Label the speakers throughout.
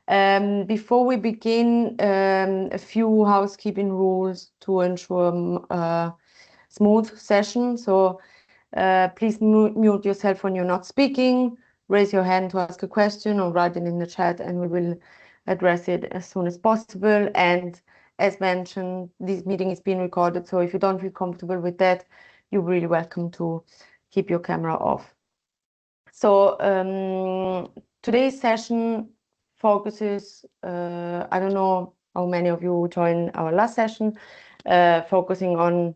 Speaker 1: Before we begin, a few housekeeping rules to ensure a smooth session. So please mute yourself when you're not speaking, raise your hand to ask a question or write it in the chat and we will address it as soon as possible. And as mentioned, this meeting is being recorded. So if you don't feel comfortable with that, you're really welcome to keep your camera off. So today's session focuses, I don't know how many of you joined our last session, focusing on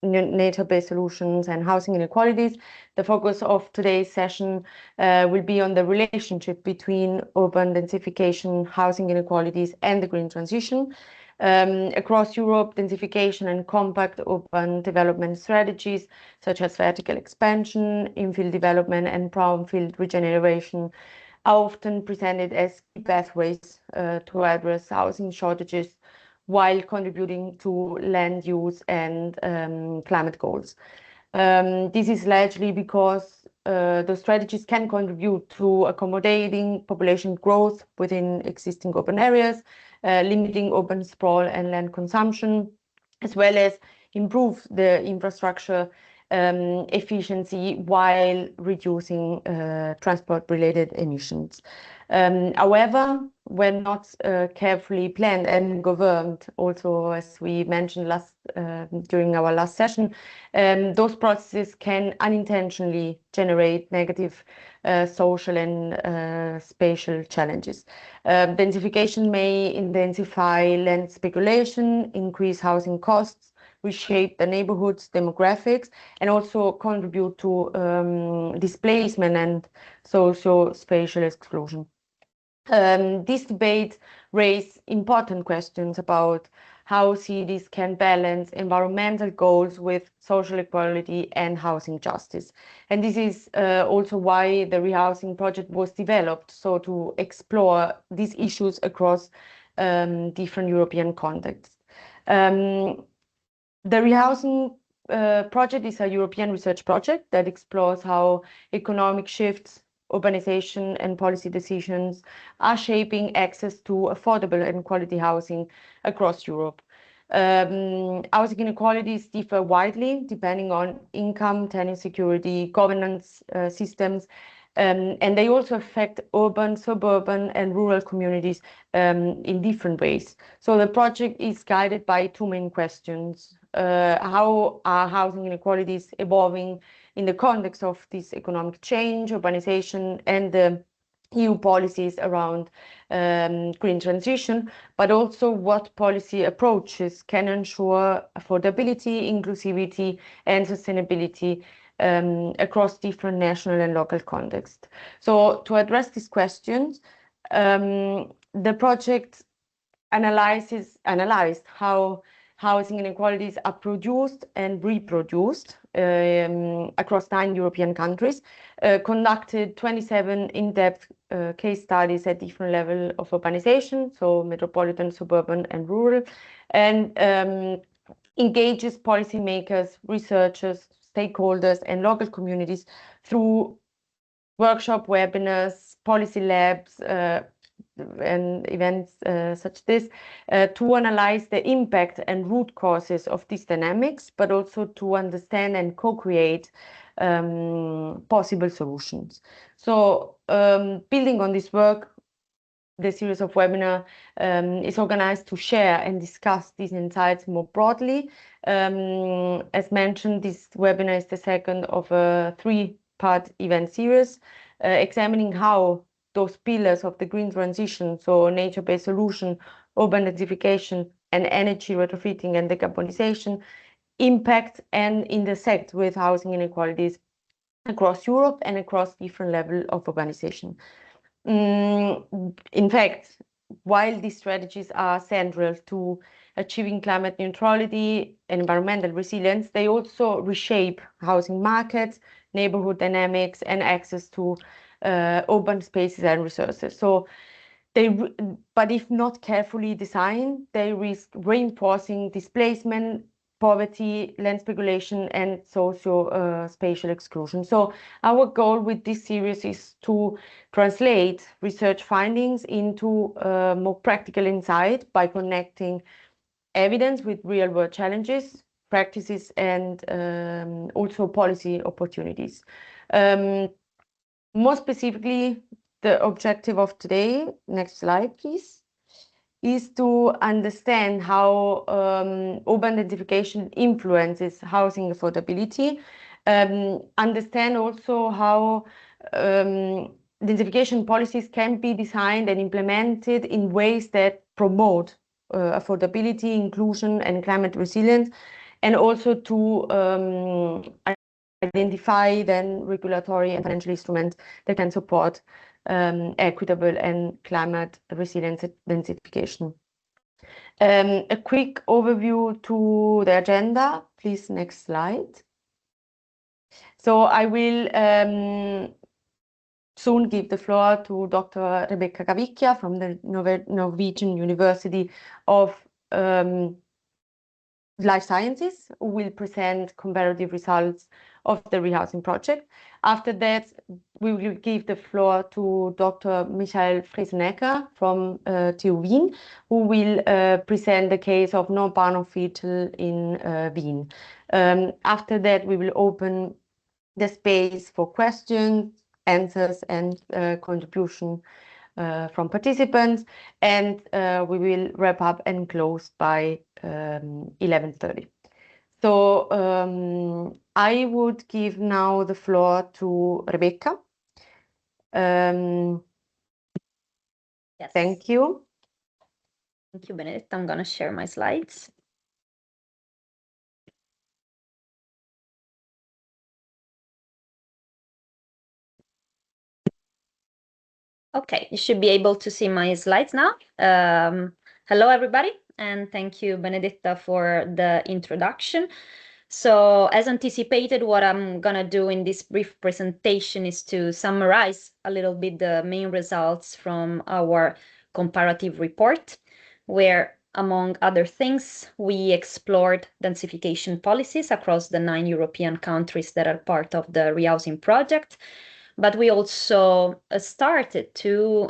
Speaker 1: nature-based solutions and housing inequalities. The focus of today's session will be on the relationship between urban densification, housing inequalities, and the green transition. Across Europe, densification and compact urban development strategies, such as vertical expansion, infill development, and brownfield regeneration, are often presented as key pathways to address housing shortages while contributing to land use and climate goals. This is largely because the strategies can contribute to accommodating population growth within existing urban areas, limiting urban sprawl and land consumption, as well as improve the infrastructure efficiency while reducing transport-related emissions. However, when not carefully planned and governed, also as we mentioned during our last session, those processes can unintentionally generate negative social and spatial challenges. Densification may intensify land speculation, increase housing costs, reshape the neighborhood's demographics, and also contribute to displacement and socio-spatial exclusion. This debate raised important questions about how cities can balance environmental goals with social equality and housing justice. And this is also why the rehousing project was developed, so to explore these issues across different European contexts. The rehousing project is a European research project that explores how economic shifts, urbanization, and policy decisions are shaping access to affordable and quality housing across Europe. Housing inequalities differ widely depending on income, tenant security, governance systems, and they also affect urban, suburban, and rural communities in different ways. So the project is guided by two main questions. How are housing inequalities evolving in the context of this economic change, urbanization, and the EU policies around green transition, but also what policy approaches can ensure affordability, inclusivity, and sustainability across different national and local contexts. So to address these questions, the project analyzed how housing inequalities are produced and reproduced across 9 European countries, conducted 27 in-depth case studies at different levels of urbanization, so metropolitan, suburban, and rural, and engages policymakers, researchers, stakeholders, and local communities through workshop, webinars, policy labs, and events such this to analyze the impact and root causes of these dynamics, but also to understand and co-create possible solutions. So building on this work, the series of webinars is organized to share and discuss these insights more broadly. As mentioned, this webinar is the second of a 3-part event series examining how those pillars of the green transition, so nature-based solution, urban densification, and energy retrofitting and decarbonization, impact and intersect with housing inequalities across Europe and across different levels of urbanization. In fact, while these strategies are central to achieving climate neutrality and environmental resilience, they also reshape housing markets, neighborhood dynamics, and access to urban spaces and resources. So but if not carefully designed, they risk reinforcing displacement, poverty, land speculation, and socio-spatial exclusion. So our goal with this series is to translate research findings into more practical insight by connecting evidence with real-world challenges, practices, and also policy opportunities. More specifically, the objective of today, next slide, please, is to understand how urban densification influences housing affordability, understand also how densification policies can be designed and implemented in ways that promote affordability, inclusion, and climate resilience, and also to identify then regulatory and financial instruments that can support equitable and climate resilient densification. A quick overview to the agenda, please, next slide. So I will soon give the floor to Dr. Rebecca Cavicchia from the Norwegian University of Life Sciences, who will present comparative results of the rehousing project. After that, we will give the floor to Dr. Michael Friesenecker from TU Wien, who will present the case of non-Bahnhofviertel in Wien. After that, we will open the space for questions, answers, and contribution from participants, and we will wrap up and close by 11:30. So I would give now the floor to Rebecca.
Speaker 2: Yes.
Speaker 1: Thank you.
Speaker 2: Thank you, Benedetta. I'm going to share my slides. Okay, you should be able to see my slides now. Hello, everybody, and thank you, Benedetta, for the introduction. So, as anticipated, what I'm going to do in this brief presentation is to summarize a little bit the main results from our comparative report, where, among other things, we explored densification policies across the 9 European countries that are part of the rehousing project. But we also started to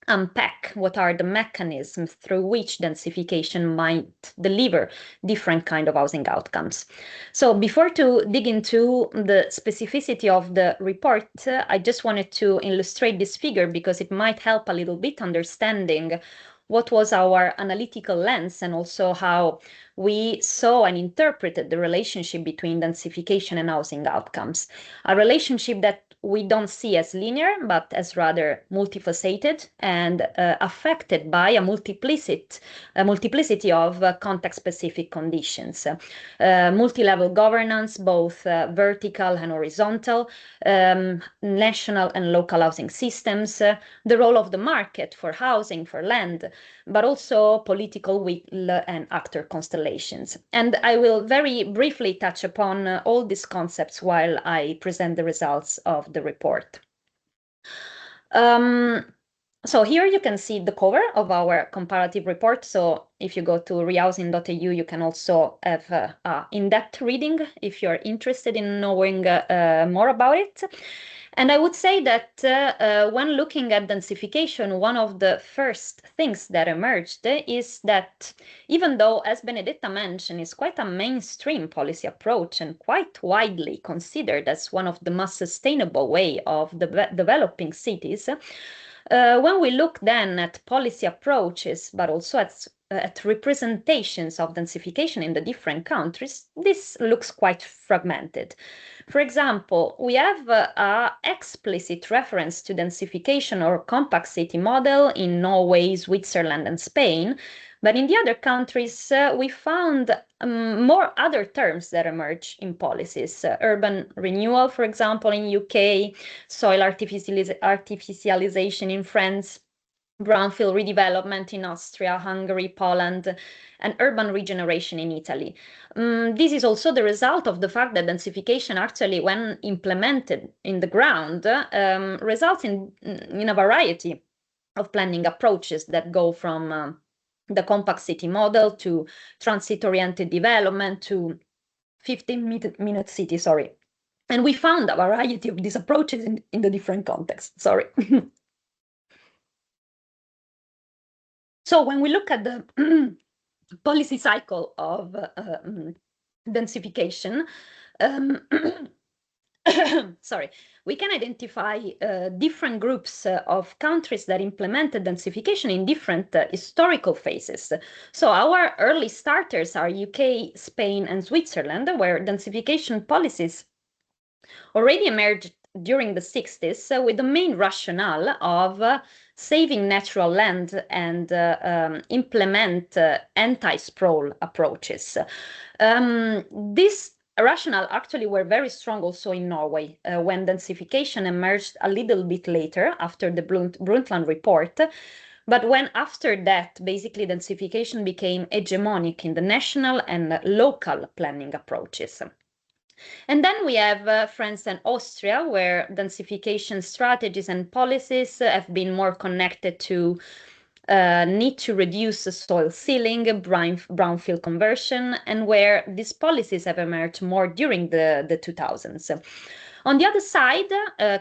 Speaker 2: unpack what are the mechanisms through which densification might deliver different kind of housing outcomes. So before to dig into the specificity of the report, I just wanted to illustrate this figure because it might help a little bit understanding what was our analytical lens and also how we saw and interpreted the relationship between densification and housing outcomes. A relationship that we don't see as linear, but as rather multifaceted and affected by a multiplicity of context-specific conditions. Multi-level governance, both vertical and horizontal, national and local housing systems, the role of the market for housing, for land, but also political will and actor constellations. And I will very briefly touch upon all these concepts while I present the results of the report. So here you can see the cover of our comparative report. So if you go to rehousing.eu, you can also have in-depth reading if you're interested in knowing more about it. And I would say that when looking at densification, one of the first things that emerged is that even though, as Benedetta mentioned, is quite a mainstream policy approach and quite widely considered as one of the most sustainable way of developing cities, when we look then at policy approaches, but also at representations of densification in the different countries, this looks quite fragmented. For example, we have an explicit reference to densification or compact city model in Norway, Switzerland, and Spain. But in the other countries, we found more other terms that emerge in policies. Urban renewal, for example, in UK, soil artificialization in France, brownfield redevelopment in Austria, Hungary, Poland, and urban regeneration in Italy. This is also the result of the fact that densification actually, when implemented in the ground, results in a variety of planning approaches that go from the compact city model to transit-oriented development to 15-minute city, sorry. And we found a variety of these approaches in the different contexts, sorry. So when we look at the policy cycle of densification, sorry, we can identify different groups of countries that implemented densification in different historical phases. So our early starters are UK, Spain, and Switzerland, where densification policies already emerged during the 60s with the main rationale of saving natural land and implement anti-sprawl approaches. This rationale actually were very strong also in Norway when densification emerged a little bit later after the Brundtland report. But when after that, basically densification became hegemonic in the national and local planning approaches. And then we have France and Austria, where densification strategies and policies have been more connected to need to reduce soil sealing, brownfield conversion, and where these policies have emerged more during the 2000s. On the other side,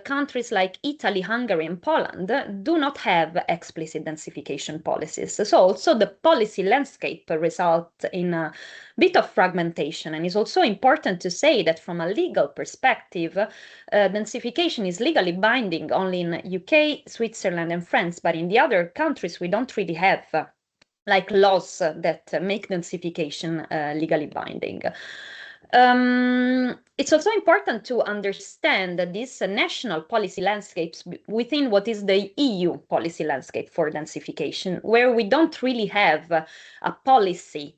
Speaker 2: countries like Italy, Hungary, and Poland do not have explicit densification policies. So also the policy landscape results in a bit of fragmentation. And it's also important to say that from a legal perspective, densification is legally binding only in UK, Switzerland, and France, but in the other countries, we don't really have like laws that make densification legally binding. It's also important to understand that these national policy landscapes within what is the EU policy landscape for densification, where we don't really have a policy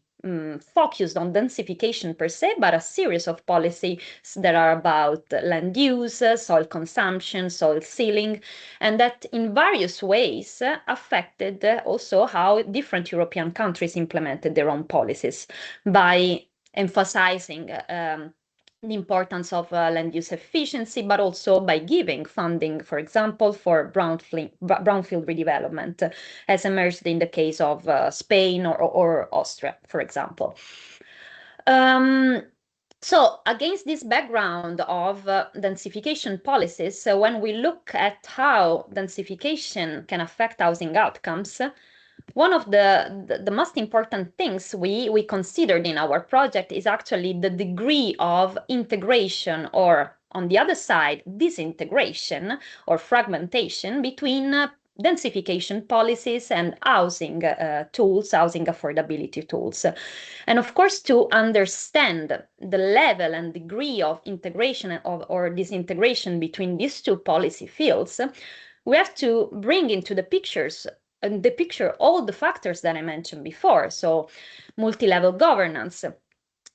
Speaker 2: focused on densification per se, but a series of policies that are about land use, soil consumption, soil sealing, and that in various ways affected also how different European countries implemented their own policies by emphasizing the importance of land use efficiency, but also by giving funding, for example, for brownfield redevelopment, as emerged in the case of Spain or Austria, for example. So against this background of densification policies, when we look at how densification can affect housing outcomes, one of the most important things we considered in our project is actually the degree of integration, or on the other side, disintegration or fragmentation between densification policies and housing tools, housing affordability tools. And of course, to understand the level and degree of integration or disintegration between these two policy fields, we have to bring into the picture all the factors that I mentioned before. So multi-level governance,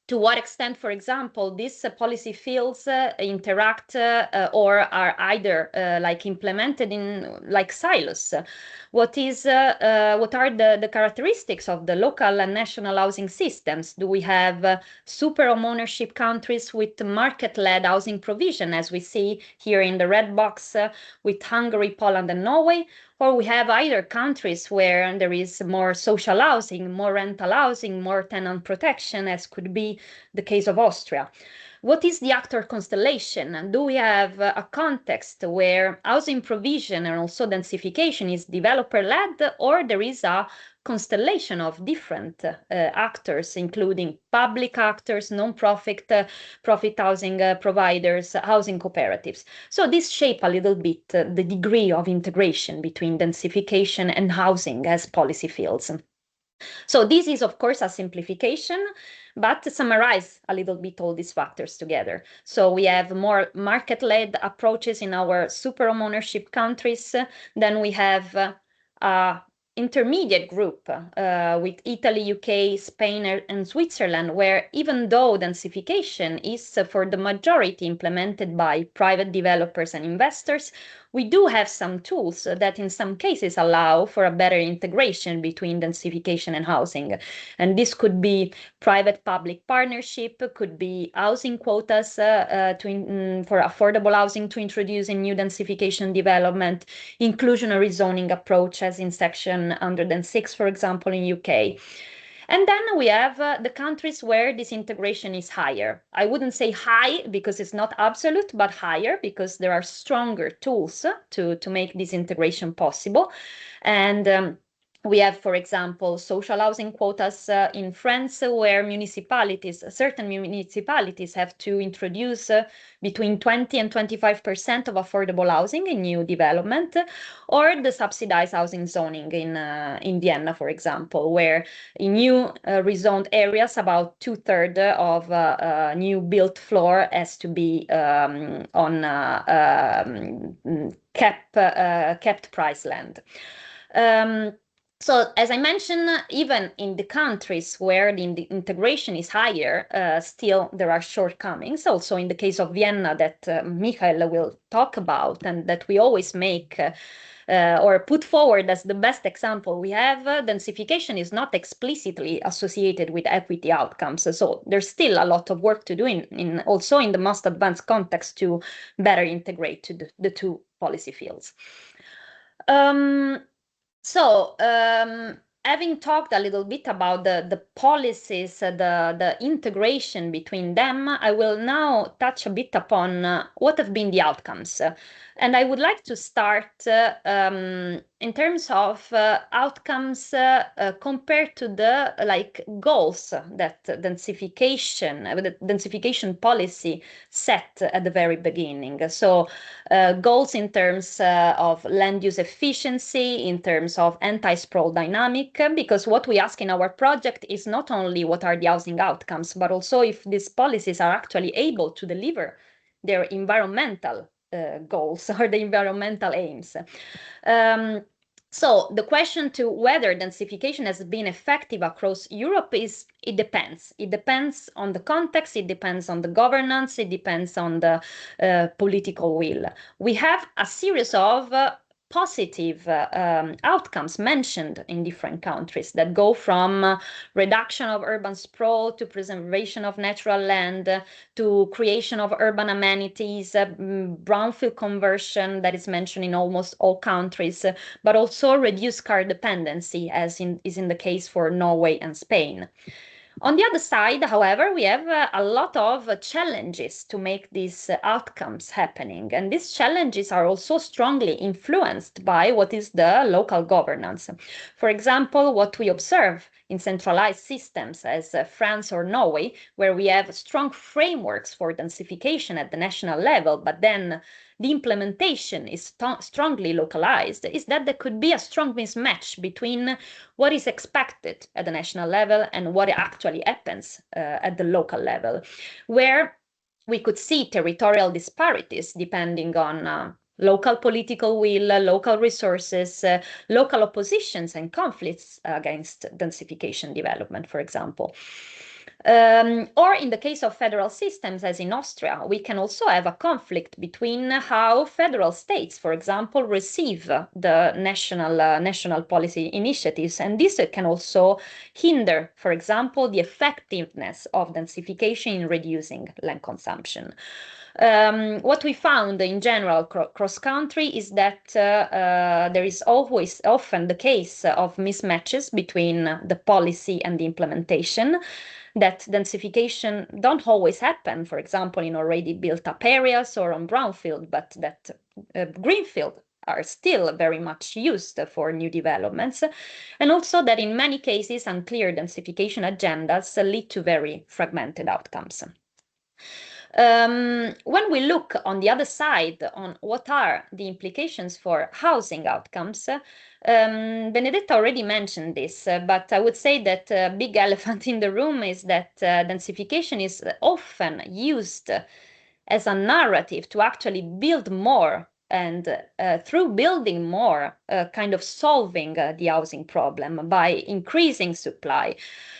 Speaker 2: to what extent, for example, these policy fields interact or are either like implemented in like silos. What are the characteristics of the local and national housing systems? Do we have super homeownership countries with market-led housing provision, as we see here in the red box with Hungary, Poland, and Norway? Or we have either countries where there is more social housing, more rental housing, more tenant protection, as could be the case of Austria. What is the actor constellation? And do we have a context where housing provision and also densification is developer-led, or there is a constellation of different actors, including public actors, non-profit profit housing providers, housing cooperatives? So this shape a little bit the degree of integration between densification and housing as policy fields. So this is, of course, a simplification, but to summarize a little bit all these factors together. So we have more market-led approaches in our super homeownership countries. Then we have intermediate group with Italy, UK, Spain, and Switzerland, where even though densification is for the majority implemented by private developers and investors, we do have some tools that in some cases allow for a better integration between densification and housing. And this could be private-public partnership, could be housing quotas for affordable housing to introduce in new densification development, inclusionary zoning approaches in Section 106, for example, in UK. And then we have the countries where this integration is higher. I wouldn't say high because it's not absolute, but higher because there are stronger tools to make this integration possible. And we have, for example, social housing quotas in France, where certain municipalities have to introduce between 20 and 25% of affordable housing in new development, or the subsidized housing zoning in Vienna, for example, where in new rezoned areas, about 2/3 of new built floor has to be on kept price land. So, as I mentioned, even in the countries where the integration is higher, still there are shortcomings. Also, in the case of Vienna, that Michael will talk about, and that we always make or put forward as the best example, we have densification is not explicitly associated with equity outcomes. So there's still a lot of work to do also in the most advanced context to better integrate the two policy fields. Having talked a little bit about the policies, the integration between them, I will now touch a bit upon what have been the outcomes. And I would like to start in terms of outcomes compared to the goals that the densification policy set at the very beginning. So goals in terms of land use efficiency, in terms of anti-sprawl dynamic, because what we ask in our project is not only what are the housing outcomes, but also if these policies are actually able to deliver their environmental goals or the environmental aims. So the question to whether densification has been effective across Europe is, it depends. It depends on the context, it depends on the governance, it depends on the political will. We have a series of positive outcomes mentioned in different countries that go from reduction of urban sprawl to preservation of natural land to creation of urban amenities, brownfield conversion that is mentioned in almost all countries, but also reduced car dependency, as is in the case for Norway and Spain. On the other side, however, we have a lot of challenges to make these outcomes happening. And these challenges are also strongly influenced by what is the local governance. For example, what we observe in centralized systems as France or Norway, where we have strong frameworks for densification at the national level, but then the implementation is strongly localized, is that there could be a strong mismatch between what is expected at the national level and what actually happens at the local level, where we could see territorial disparities depending on local political will, local resources, local oppositions and conflicts against densification development, for example. Or in the case of federal systems, as in Austria, we can also have a conflict between how federal states, for example, receive the national policy initiatives. And this can also hinder, for example, the effectiveness of densification in reducing land consumption. What we found in general cross-country is that there is often the case of mismatches between the policy and the implementation, that densification don't always happen, for example, in already built up areas or on brownfield, but that greenfield are still very much used for new developments, and also that in many cases unclear densification agendas lead to very fragmented outcomes. When we look on the other side on what are the implications for housing outcomes, Benedetta already mentioned this, but I would say that a big elephant in the room is that densification is often used as a narrative to actually build more and through building more, kind of solving the housing problem by increasing supply.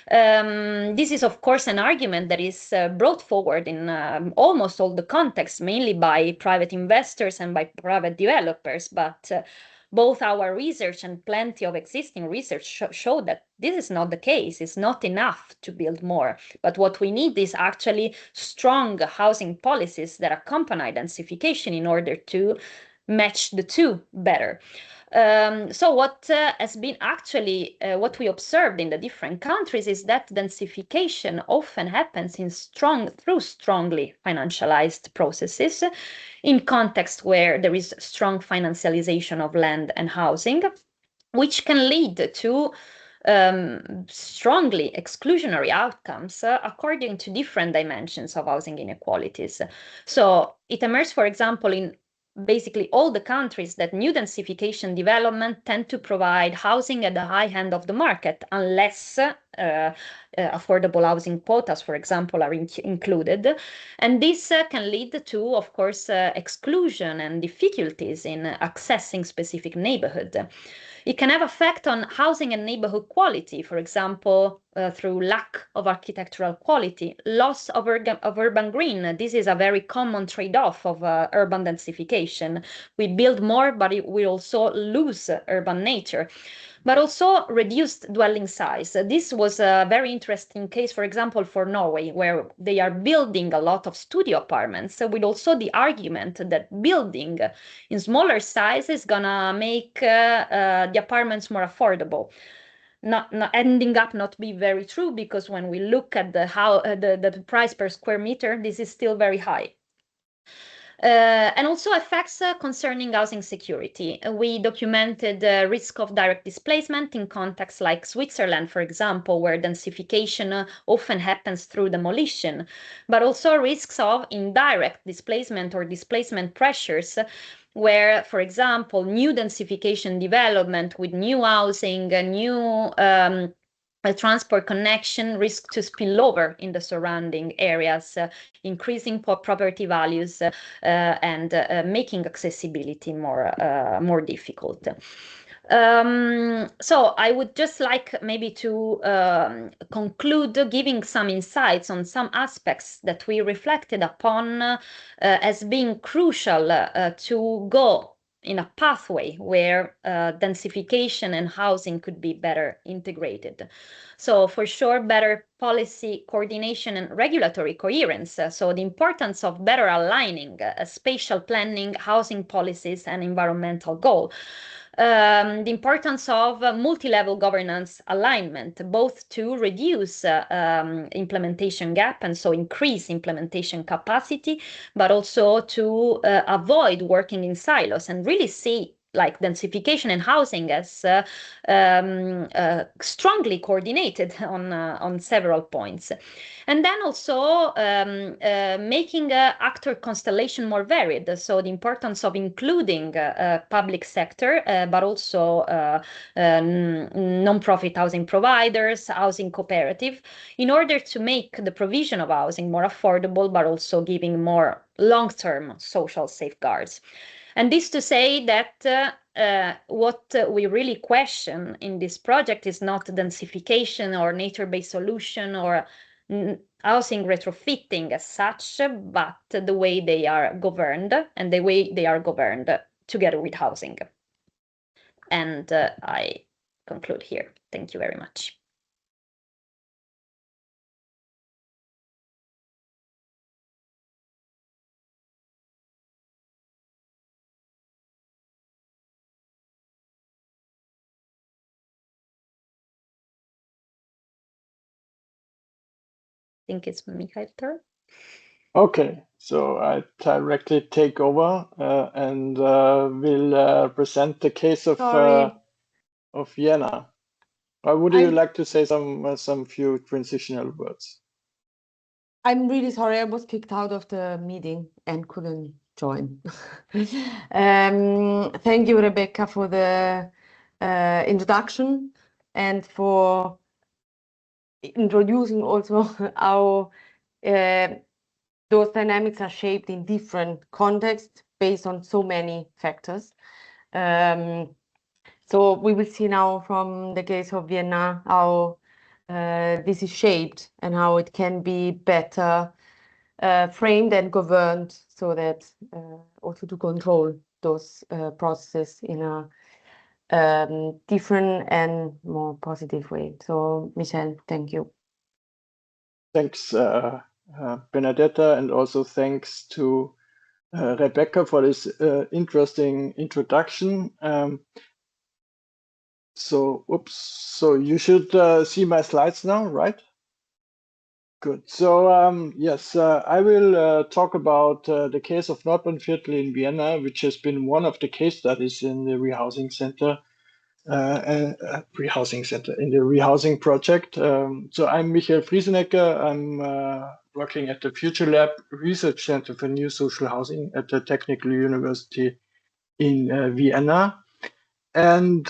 Speaker 2: This is, of course, an argument that is brought forward in almost all the contexts, mainly by private investors and by private developers, but both our research and plenty of existing research show that this is not the case. It's not enough to build more. But what we need is actually strong housing policies that accompany densification in order to match the two better. So what has been actually what we observed in the different countries is that densification often happens through strongly financialized processes in context where there is strong financialization of land and housing, which can lead to strongly exclusionary outcomes according to different dimensions of housing inequalities. So it emerged, for example, in basically all the countries that new densification development tend to provide housing at the high end of the market unless affordable housing quotas, for example, are included. And this can lead to, of course, exclusion and difficulties in accessing specific neighborhood. It can have effect on housing and neighborhood quality, for example, through lack of architectural quality, loss of urban green. This is a very common trade-off of urban densification. We build more, but we also lose urban nature. But also reduced dwelling size. This was a very interesting case, for example, for Norway, where they are building a lot of studio apartments, with also the argument that building in smaller size is gonna make the apartments more affordable. Not ending up not be very true, because when we look at the price per square meter, this is still very high. And also effects concerning housing security. We documented the risk of direct displacement in contexts like Switzerland, for example, where densification often happens through demolition, but also risks of indirect displacement or displacement pressures, where, for example, new densification development with new housing, new a transport connection risk to spill over in the surrounding areas, increasing property values and making accessibility more difficult. So I would just like maybe to conclude giving some insights on some aspects that we reflected upon as being crucial to go in a pathway where densification and housing could be better integrated. So for sure, better policy coordination and regulatory coherence. So the importance of better aligning spatial planning, housing policies, and environmental goals. The importance of multi-level governance alignment, both to reduce implementation gap and so increase implementation capacity, but also to avoid working in silos and really see like densification and housing as strongly coordinated on several points. And then also making actor constellation more varied. So the importance of including public sector, but also non-profit housing providers, housing cooperative, in order to make the provision of housing more affordable, but also giving more long-term social safeguards. And this to say that what we really question in this project is not densification or nature-based solution or housing retrofitting as such, but the way they are governed and the way they are governed together with housing. And I conclude here. Thank you very much. I think it's Mikhail's turn.
Speaker 3: Okay, so I directly take over and will present the case of Vienna. Would you like to say some few transitional words?
Speaker 1: I'm really sorry, I was kicked out of the meeting and couldn't join. Thank you, Rebecca, for the introduction and for introducing also how those dynamics are shaped in different contexts based on so many factors. So we will see now from the case of Vienna how this is shaped and how it can be better framed and governed, so that also to control those processes in a different and more positive way. So Michel, thank you.
Speaker 3: Thanks, Benedetta, and also thanks to Rebecca for this interesting introduction. So you should see my slides now, right? Good. So yes, I will talk about the case of Nordbahnviertel in Vienna, which has been one of the case studies in the rehousing center, in the rehousing project. So I'm Michael Friesenecker. I'm working at the Future Lab Research Center for New Social Housing at the Technical University in Vienna. And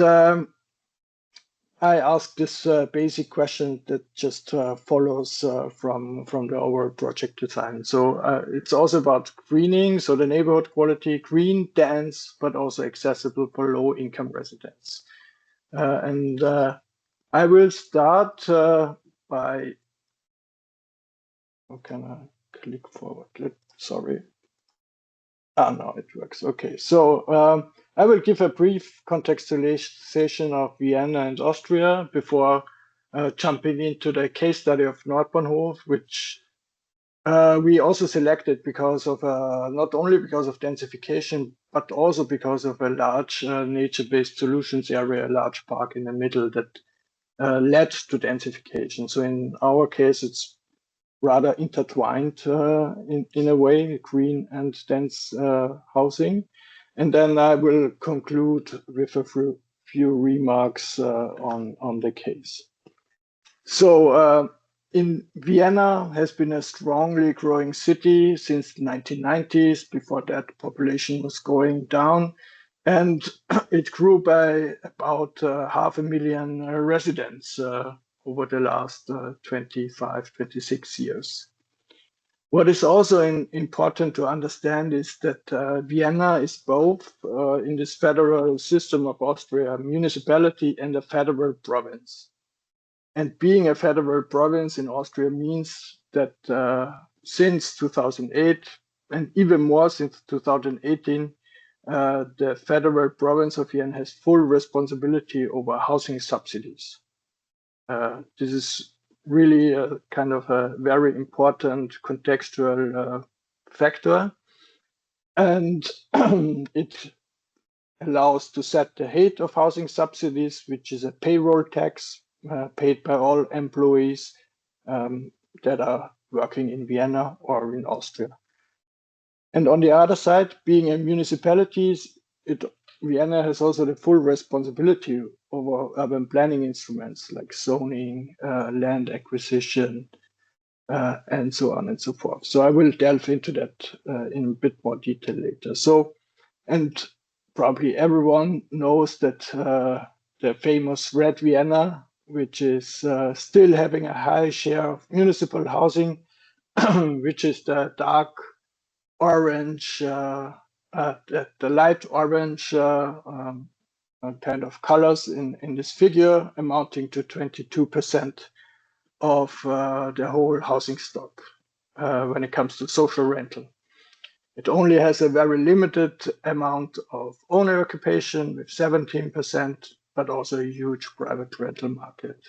Speaker 3: I asked this basic question that just follows from the overall project design. So it's also about greening, so the neighborhood quality, green, dense, but also accessible for low-income residents. And I will start by, how can I click forward? Sorry. No, it works. Okay, so I will give a brief contextualization of Vienna and Austria before jumping into the case study of Nordbahnhof, which we also selected because of not only because of densification, but also because of a large nature-based solutions area, a large park in the middle that led to densification. So in our case, it's rather intertwined in a way, green and dense housing. And then I will conclude with a few remarks on the case. So in Vienna has been a strongly growing city since the 1990s. Before that, population was going down, and it grew by about 500,000 residents over the last 25, 26 years. What is also important to understand is that Vienna is both in this federal system of Austria, a municipality and a federal province. And being a federal province in Austria means that since 2008, and even more since 2018, the federal province of Vienna has full responsibility over housing subsidies. This is really a kind of a very important contextual factor. And it allows to set the height of housing subsidies, which is a payroll tax paid by all employees that are working in Vienna or in Austria. And on the other side, being a municipality, Vienna has also the full responsibility over urban planning instruments like zoning, land acquisition, and so on and so forth. So I will delve into that in a bit more detail later. So, and probably everyone knows that the famous Red Vienna, which is still having a high share of municipal housing, which is the dark orange, the light orange kind of colors in this figure, amounting to 22% of the whole housing stock when it comes to social rental. It only has a very limited amount of owner occupation with 17%, but also a huge private rental market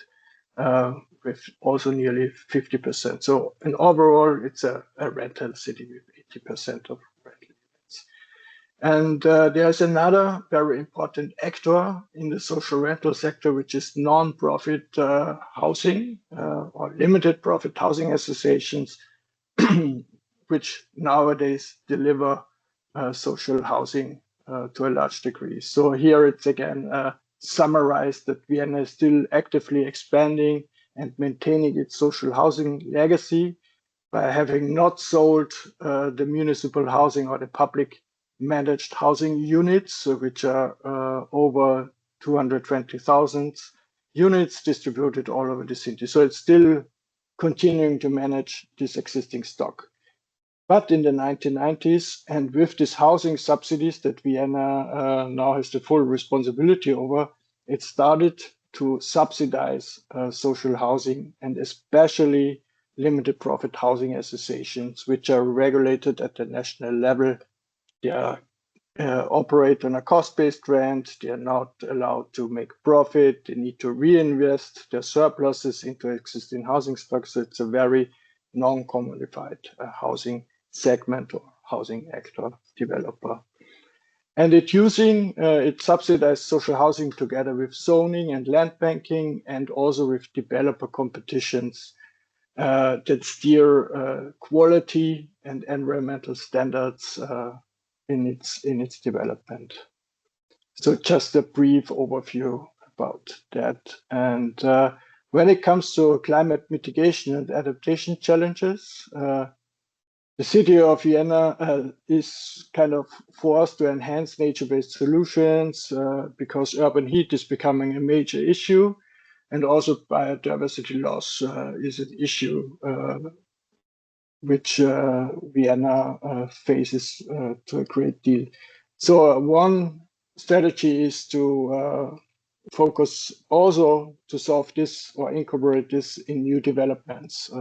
Speaker 3: with also nearly 50%. So in overall, it's a rental city with 80% of rental units. And there's another very important actor in the social rental sector, which is non-profit housing or limited profit housing associations, which nowadays deliver social housing to a large degree. So here it's again summarized that Vienna is still actively expanding and maintaining its social housing legacy by having not sold the municipal housing or the public managed housing units, which are over 220,000 units distributed all over the city. So it's still continuing to manage this existing stock. But in the 1990s, and with these housing subsidies that Vienna now has the full responsibility over, it started to subsidize social housing, and especially limited profit housing associations, which are regulated at the national level. They are operate on a cost-based rent. They are not allowed to make profit. They need to reinvest their surpluses into existing housing stocks. So it's a very non-commodified housing segment or housing actor developer. And it subsidized social housing together with zoning and land banking, and also with developer competitions that steer quality and environmental standards in its development. So just a brief overview about that. And when it comes to climate mitigation and adaptation challenges, the city of Vienna is kind of forced to enhance nature-based solutions because urban heat is becoming a major issue, and also biodiversity loss is an issue which Vienna faces to a great deal. So one strategy is to focus also to solve this or incorporate this in new developments.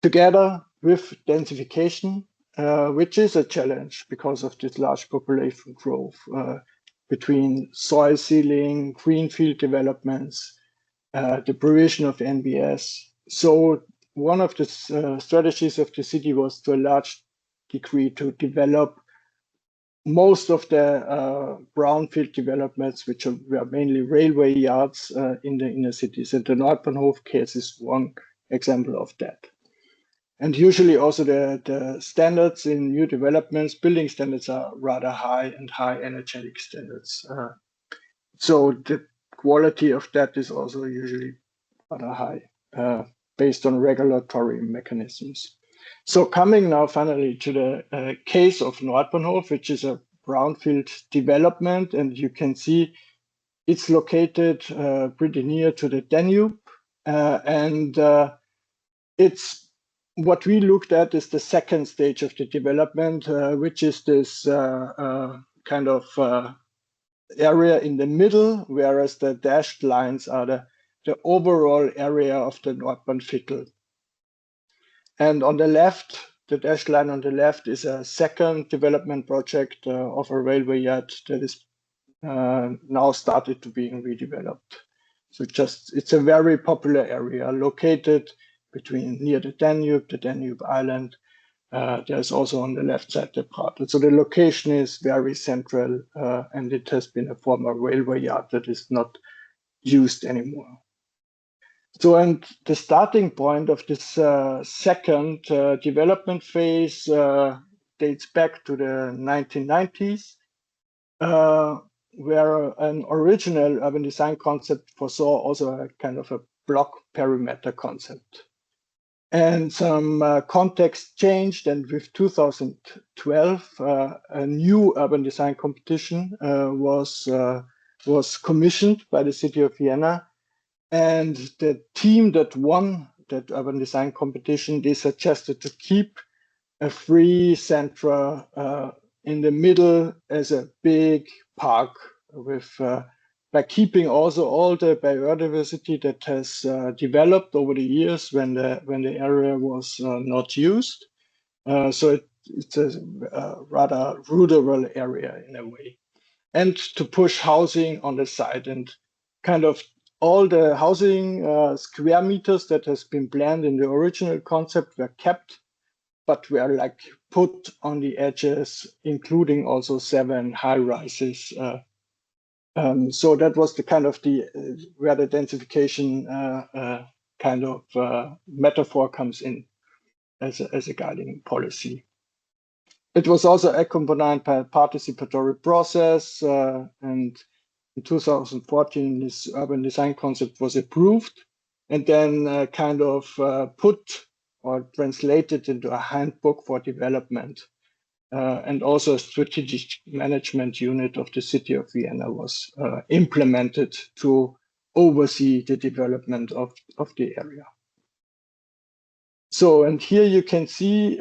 Speaker 3: Together with densification, which is a challenge because of this large population growth between soil sealing, greenfield developments, the provision of NBS. So one of the strategies of the city was to a large degree to develop most of the brownfield developments, which were mainly railway yards in the inner cities. And the Nordbahnhof case is one example of that. And usually also the standards in new developments, building standards are rather high and high energetic standards. So the quality of that is also usually rather high based on regulatory mechanisms. So coming now finally to the case of Nordbahnhof, which is a brownfield development, and you can see it's located pretty near to the Danube, and it's what we looked at is the second stage of the development, which is this kind of area in the middle, whereas the dashed lines are the overall area of the Nordbahnviertel. And on the left, the dashed line on the left is a second development project of a railway yard that is now started to being redeveloped. So it's a very popular area located near the Danube Island. There's also on the left side the Prater. So the location is very central, and it has been a former railway yard that is not used anymore. So, and the starting point of this second development phase dates back to the 1990s, where an original urban design concept foresaw also a kind of a block perimeter concept. And some context changed, and with 2012, a new urban design competition was commissioned by the city of Vienna. And the team that won that urban design competition, they suggested to keep a free centra in the middle as a big park with by keeping also all the biodiversity that has developed over the years when the area was not used. So it's a rather rural area in a way. And to push housing on the side, and kind of all the housing square meters that has been planned in the original concept were kept, but were like put on the edges, including also 7 high rises. So that was the kind of where the densification kind of metaphor comes in as a guiding policy. It was also accompanied by a participatory process, and in 2014, this urban design concept was approved, and then kind of put or translated into a handbook for development. And also a strategic management unit of the city of Vienna was implemented to oversee the development of the area. So, and here you can see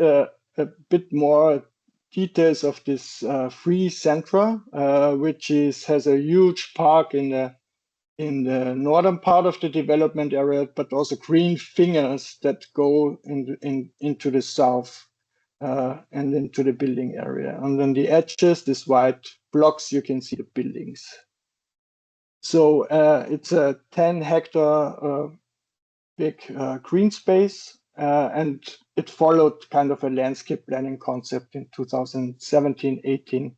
Speaker 3: a bit more details of this free centra, which has a huge park in the northern part of the development area, but also green fingers that go into the south and into the building area. And on the edges, these white blocks, you can see the buildings. So it's a 10-hectare big green space, and it followed kind of a landscape planning concept in 2017-18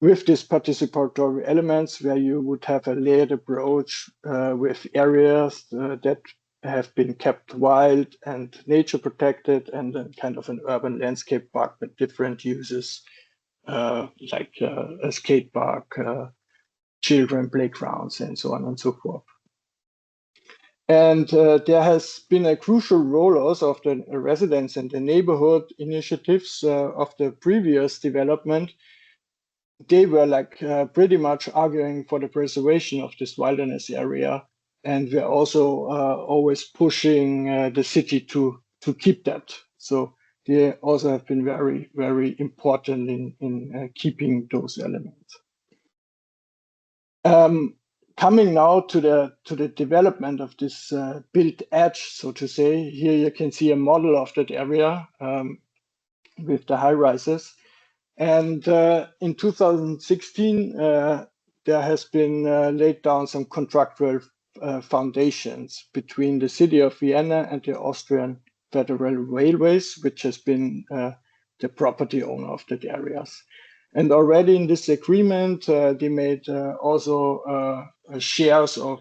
Speaker 3: with these participatory elements where you would have a layered approach with areas that have been kept wild and nature protected, and then kind of an urban landscape park with different uses like a skate park, children playgrounds, and so on and so forth. And there has been a crucial role also of the residents and the neighborhood initiatives of the previous development. They were like pretty much arguing for the preservation of this wilderness area, and were also always pushing the city to keep that. So they also have been very, very important in keeping those elements. Coming now to the development of this built edge, so to say. Here you can see a model of that area with the high rises. And in 2016, there has been laid down some contractual foundations between the city of Vienna and the Austrian Federal Railways, which has been the property owner of that areas. And already in this agreement, they made also shares of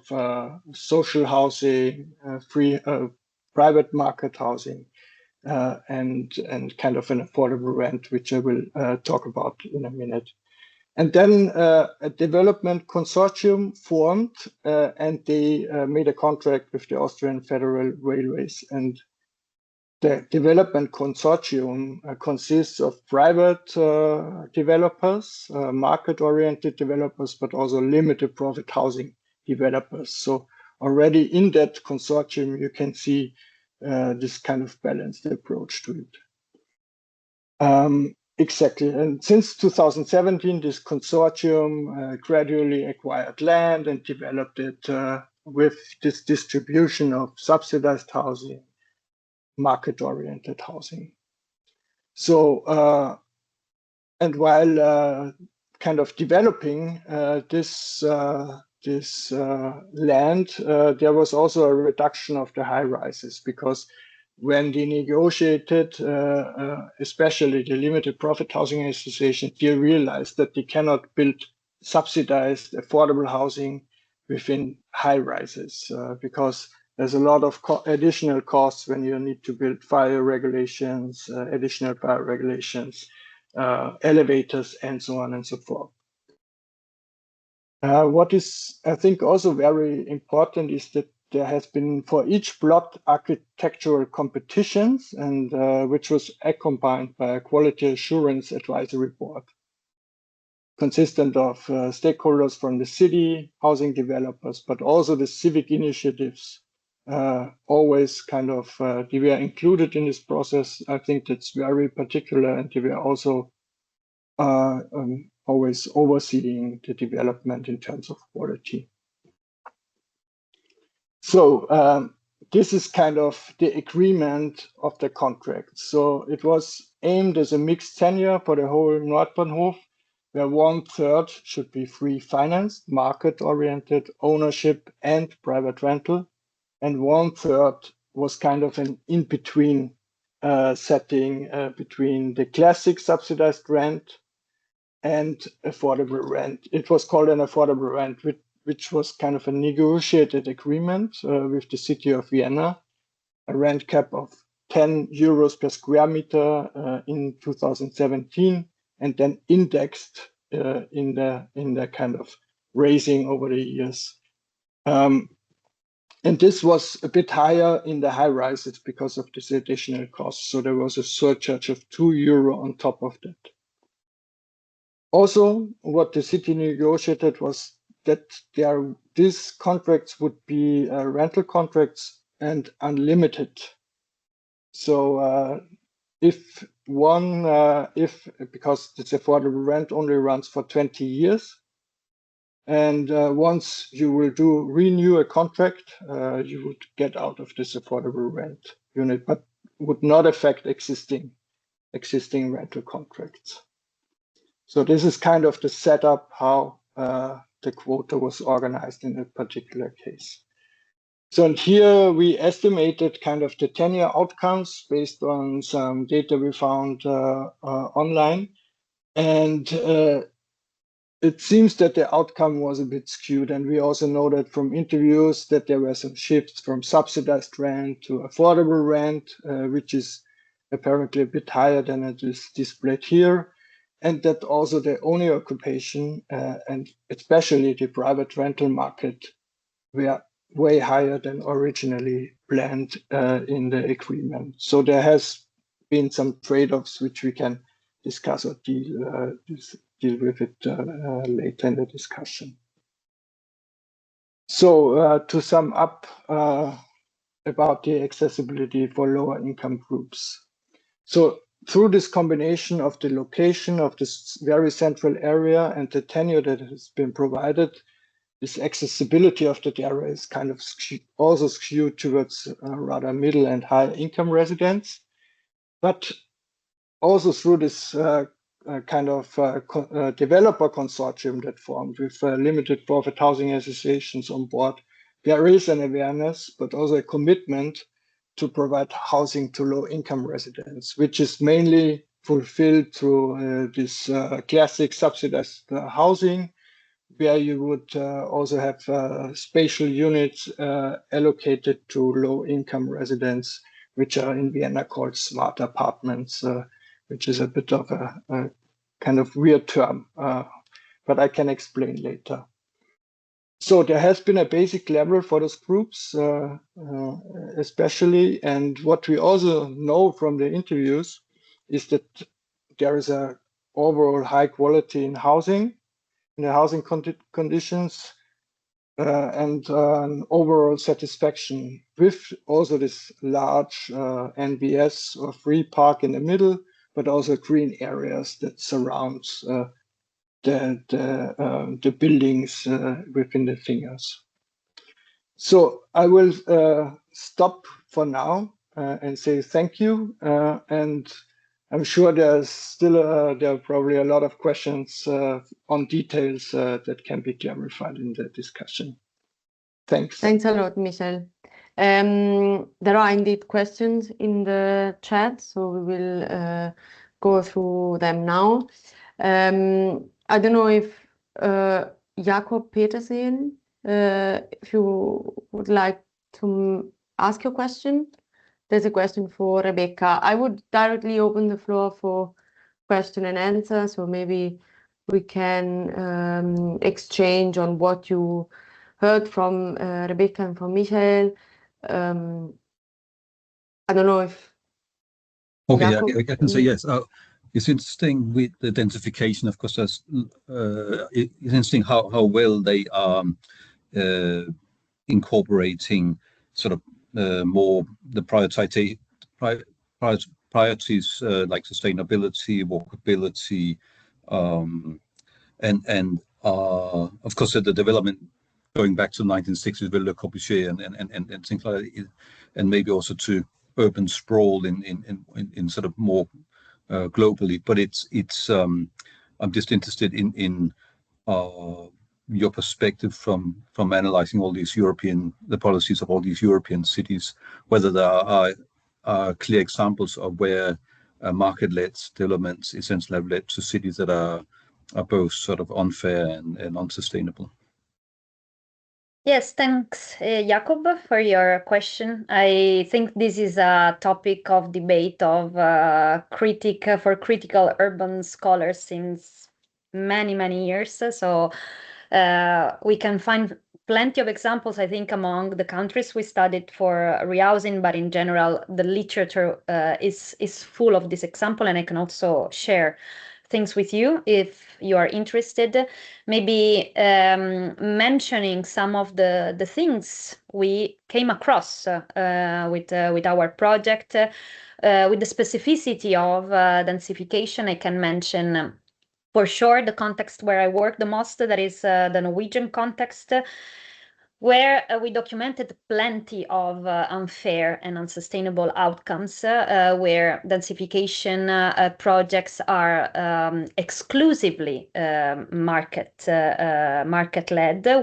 Speaker 3: social housing, free private market housing, and kind of an affordable rent, which I will talk about in a minute. And then a development consortium formed, and they made a contract with the Austrian Federal Railways. And the development consortium consists of private developers, market-oriented developers, but also limited profit housing developers. So already in that consortium, you can see this kind of balanced approach to it. Exactly. And since 2017, this consortium gradually acquired land and developed it with this distribution of subsidized housing, market-oriented housing. So, and while kind of developing this land, there was also a reduction of the high rises, because when they negotiated, especially the limited profit housing association, they realized that they cannot build subsidized affordable housing within high rises, because there's a lot of additional costs when you need to build fire regulations, additional fire regulations, elevators, and so on and so forth. What is, I think, also very important is that there has been for each plot architectural competitions, and which was accompanied by a quality assurance advisory board consistent of stakeholders from the city, housing developers, but also the civic initiatives. Always kind of they were included in this process. I think that's very particular, and they were also always overseeing the development in terms of quality. So this is kind of the agreement of the contract. So it was aimed as a mixed tenure for the whole Nordbahnhof, where 1/3 should be free financed, market-oriented, ownership, and private rental, and 1/3 was kind of an in-between setting between the classic subsidized rent and affordable rent. It was called an affordable rent, which was kind of a negotiated agreement with the city of Vienna, a rent cap of 10 euros per square meter in 2017, and then indexed in the kind of raising over the years. And this was a bit higher in the high rises because of this additional cost. So there was a surcharge of 2 euro on top of that. Also, what the city negotiated was that these contracts would be rental contracts and unlimited. So if because this affordable rent only runs for 20 years, and once you will renew a contract, you would get out of this affordable rent unit, but would not affect existing rental contracts. So this is kind of the setup how the quota was organized in a particular case. So and here we estimated kind of the 10-year outcomes based on some data we found online. And it seems that the outcome was a bit skewed. And we also know that from interviews that there were some shifts from subsidized rent to affordable rent, which is apparently a bit higher than it is displayed here. And that also the owner occupation and especially the private rental market were way higher than originally planned in the agreement. So there has been some trade-offs which we can discuss or deal with it later in the discussion. So to sum up about the accessibility for lower income groups. So through this combination of the location of this very central area and the tenure that has been provided, this accessibility of that area is kind of also skewed towards rather middle and high income residents. But also through this kind of developer consortium that formed with limited profit housing associations on board, there is an awareness, but also a commitment to provide housing to low income residents, which is mainly fulfilled through this classic subsidized housing, where you would also have spatial units allocated to low income residents, which are in Vienna called smart apartments, which is a bit of a kind of weird term, but I can explain later. So there has been a basic level for those groups, especially, and what we also know from the interviews is that there is a overall high quality in housing, in the housing conditions, and an overall satisfaction with also this large NBS or free park in the middle, but also green areas that surrounds the buildings within the fingers. So I will stop for now and say thank you. And I'm sure there's still there are probably a lot of questions on details that can be clarified in the discussion. Thanks.
Speaker 1: Thanks a lot, Michel. There are indeed questions in the chat, so we will go through them now. I don't know if Jakob Petersen, if you would like to ask your question. There's a question for Rebecca. I would directly open the floor for question and answer, so maybe we can exchange on what you heard from Rebecca and from Michael. I don't know if...
Speaker 4: Okay,
Speaker 1: Jakob,
Speaker 4: I can say yes. It's interesting with the densification, of course, it's interesting how well they are incorporating sort of more the priorities like sustainability, walkability, and of course the development going back to the 1960s with Le Corbusier and things like that, and maybe also to urban sprawl in sort of more globally. But it's I'm just interested in your perspective from analyzing all these the policies of all these European cities, whether there are clear examples of where market-led developments essentially have led to cities that are both sort of unfair and unsustainable.
Speaker 2: Yes, thanks, Jakob, for your question. I think this is a topic of debate of for critical urban scholars since many years. So we can find plenty of examples, I think, among the countries we studied for rehousing, but in general, the literature is full of this example, and I can also share things with you if you are interested. Maybe mentioning some of the things we came across with our project, with the specificity of densification. I can mention for sure the context where I work the most, that is the Norwegian context, where we documented plenty of unfair and unsustainable outcomes, where densification projects are exclusively market-led,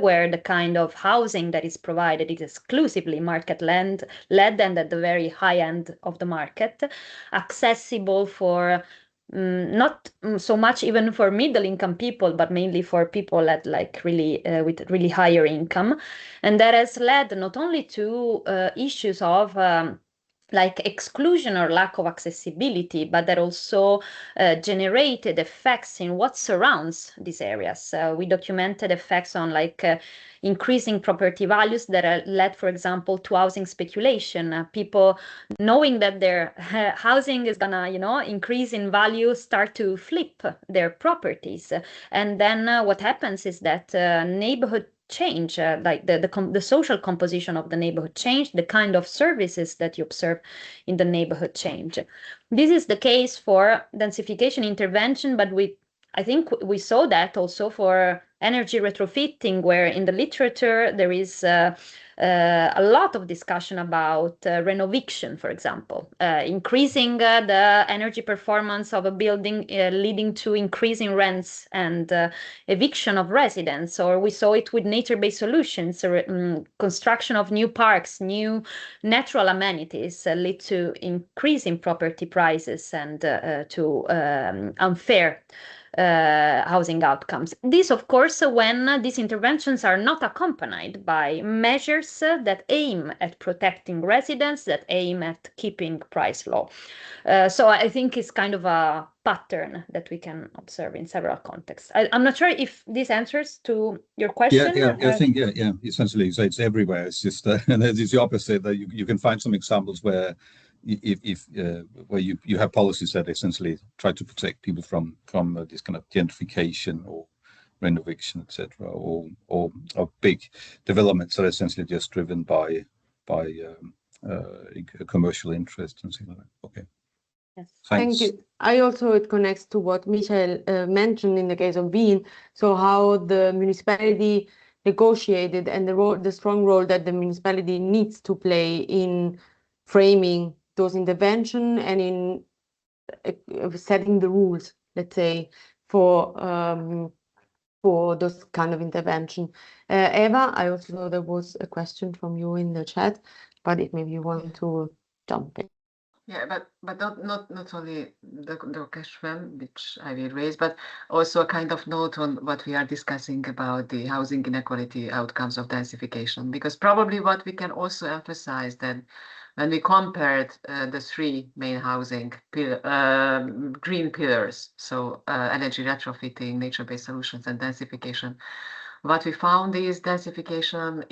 Speaker 2: where the kind of housing that is provided is exclusively market-led and at the very high end of the market, accessible for not so much even for middle income people, but mainly for people at like really with really higher income. And that has led not only to issues of like exclusion or lack of accessibility, but that also generated effects in what surrounds these areas. We documented effects on like increasing property values that led, for example, to housing speculation. People knowing that their housing is gonna, increase in value, start to flip their properties. And then what happens is that neighborhood change, like the social composition of the neighborhood change, the kind of services that you observe in the neighborhood change. This is the case for densification intervention, but I think we saw that also for energy retrofitting, where in the literature there is a lot of discussion about renoviction, for example, increasing the energy performance of a building, leading to increasing rents and eviction of residents. Or we saw it with nature-based solutions, construction of new parks, new natural amenities lead to increase in property prices and to unfair housing outcomes. This, of course, when these interventions are not accompanied by measures that aim at protecting residents, that aim at keeping price low. So I think it's kind of a pattern that we can observe in several contexts. I'm not sure if this answers to your question.
Speaker 4: Yeah, I think, yeah, essentially, so it's everywhere. It's just, and it's the opposite, that you can find some examples where where you have policies that essentially try to protect people from this kind of gentrification or renovation, etc., or big developments that are essentially just driven by commercial interest and things like that. Okay.
Speaker 2: Yes.
Speaker 1: Thank you. It connects to what Michael mentioned in the case of Wien. So how the municipality negotiated and the strong role that the municipality needs to play in framing those intervention and in setting the rules, let's say, for those kind of intervention. Eva, I also know there was a question from you in the chat, but if maybe you want to jump in.
Speaker 5: Yeah, but not only the question which I will raise, but also a kind of note on what we are discussing about the housing inequality outcomes of densification, because probably what we can also emphasize that when we compared the three main housing green pillars, so energy retrofitting, nature-based solutions, and densification, what we found is densification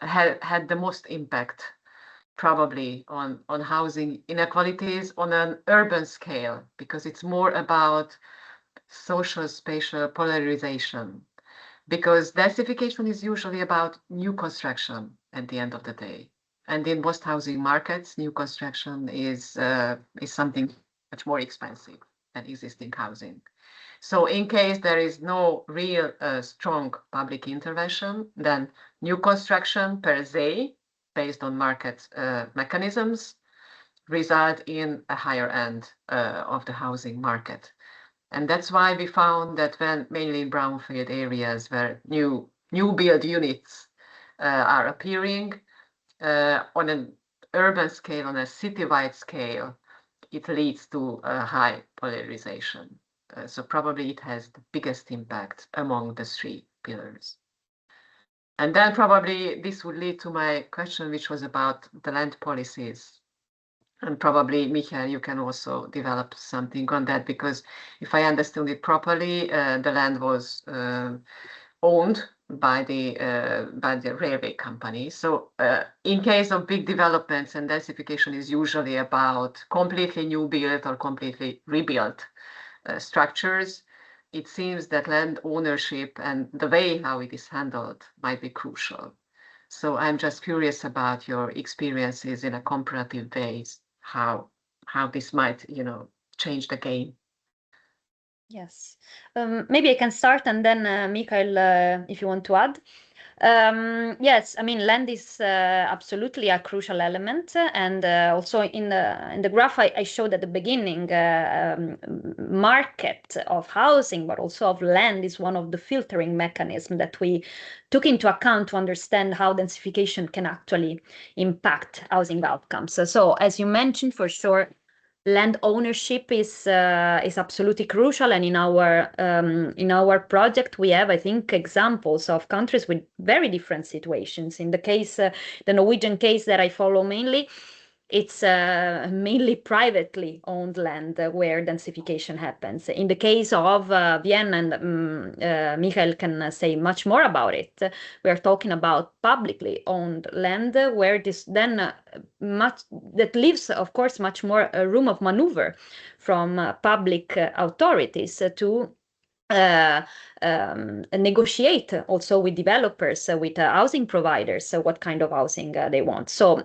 Speaker 5: had the most impact probably on housing inequalities on an urban scale, because it's more about social spatial polarization, because densification is usually about new construction at the end of the day. And in most housing markets, new construction is something much more expensive than existing housing. So in case there is no real strong public intervention, then new construction per se, based on market mechanisms, result in a higher end of the housing market. And that's why we found that when mainly in brownfield areas where new build units are appearing on an urban scale, on a citywide scale, it leads to a high polarization. So probably it has the biggest impact among the three pillars. And then probably this would lead to my question, which was about the land policies. And probably, Michael, you can also develop something on that, because if I understood it properly, the land was owned by the railway company. So in case of big developments, and densification is usually about completely new built or completely rebuilt structures, it seems that land ownership and the way how it is handled might be crucial. So I'm just curious about your experiences in a comparative ways, how this might, change the game.
Speaker 2: Yes, maybe I can start, and then Michael, if you want to add. Yes, I mean, land is absolutely a crucial element, and also in the graph I showed at the beginning, market of housing, but also of land, is one of the filtering mechanisms that we took into account to understand how densification can actually impact housing outcomes. So as you mentioned, for sure, land ownership is absolutely crucial, and in our project we have, I think, examples of countries with very different situations. In the case, the Norwegian case that I follow mainly, it's mainly privately owned land where densification happens. In the case of Vienna, and Michael can say much more about it, we are talking about publicly owned land where this then that leaves, of course, much more room of maneuver from public authorities to negotiate also with developers, with housing providers, what kind of housing they want. So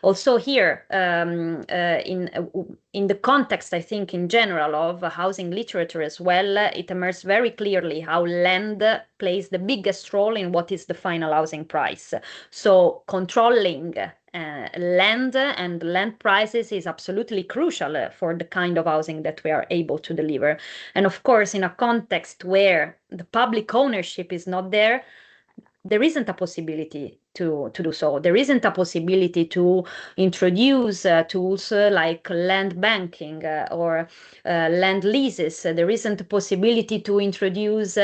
Speaker 2: also here, in the context, I think, in general of housing literature as well, it emerges very clearly how land plays the biggest role in what is the final housing price. So controlling land and land prices is absolutely crucial for the kind of housing that we are able to deliver. And of course, in a context where the public ownership is not there, there isn't a possibility to do so. There isn't a possibility to introduce tools like land banking or land leases. There isn't a possibility to introduce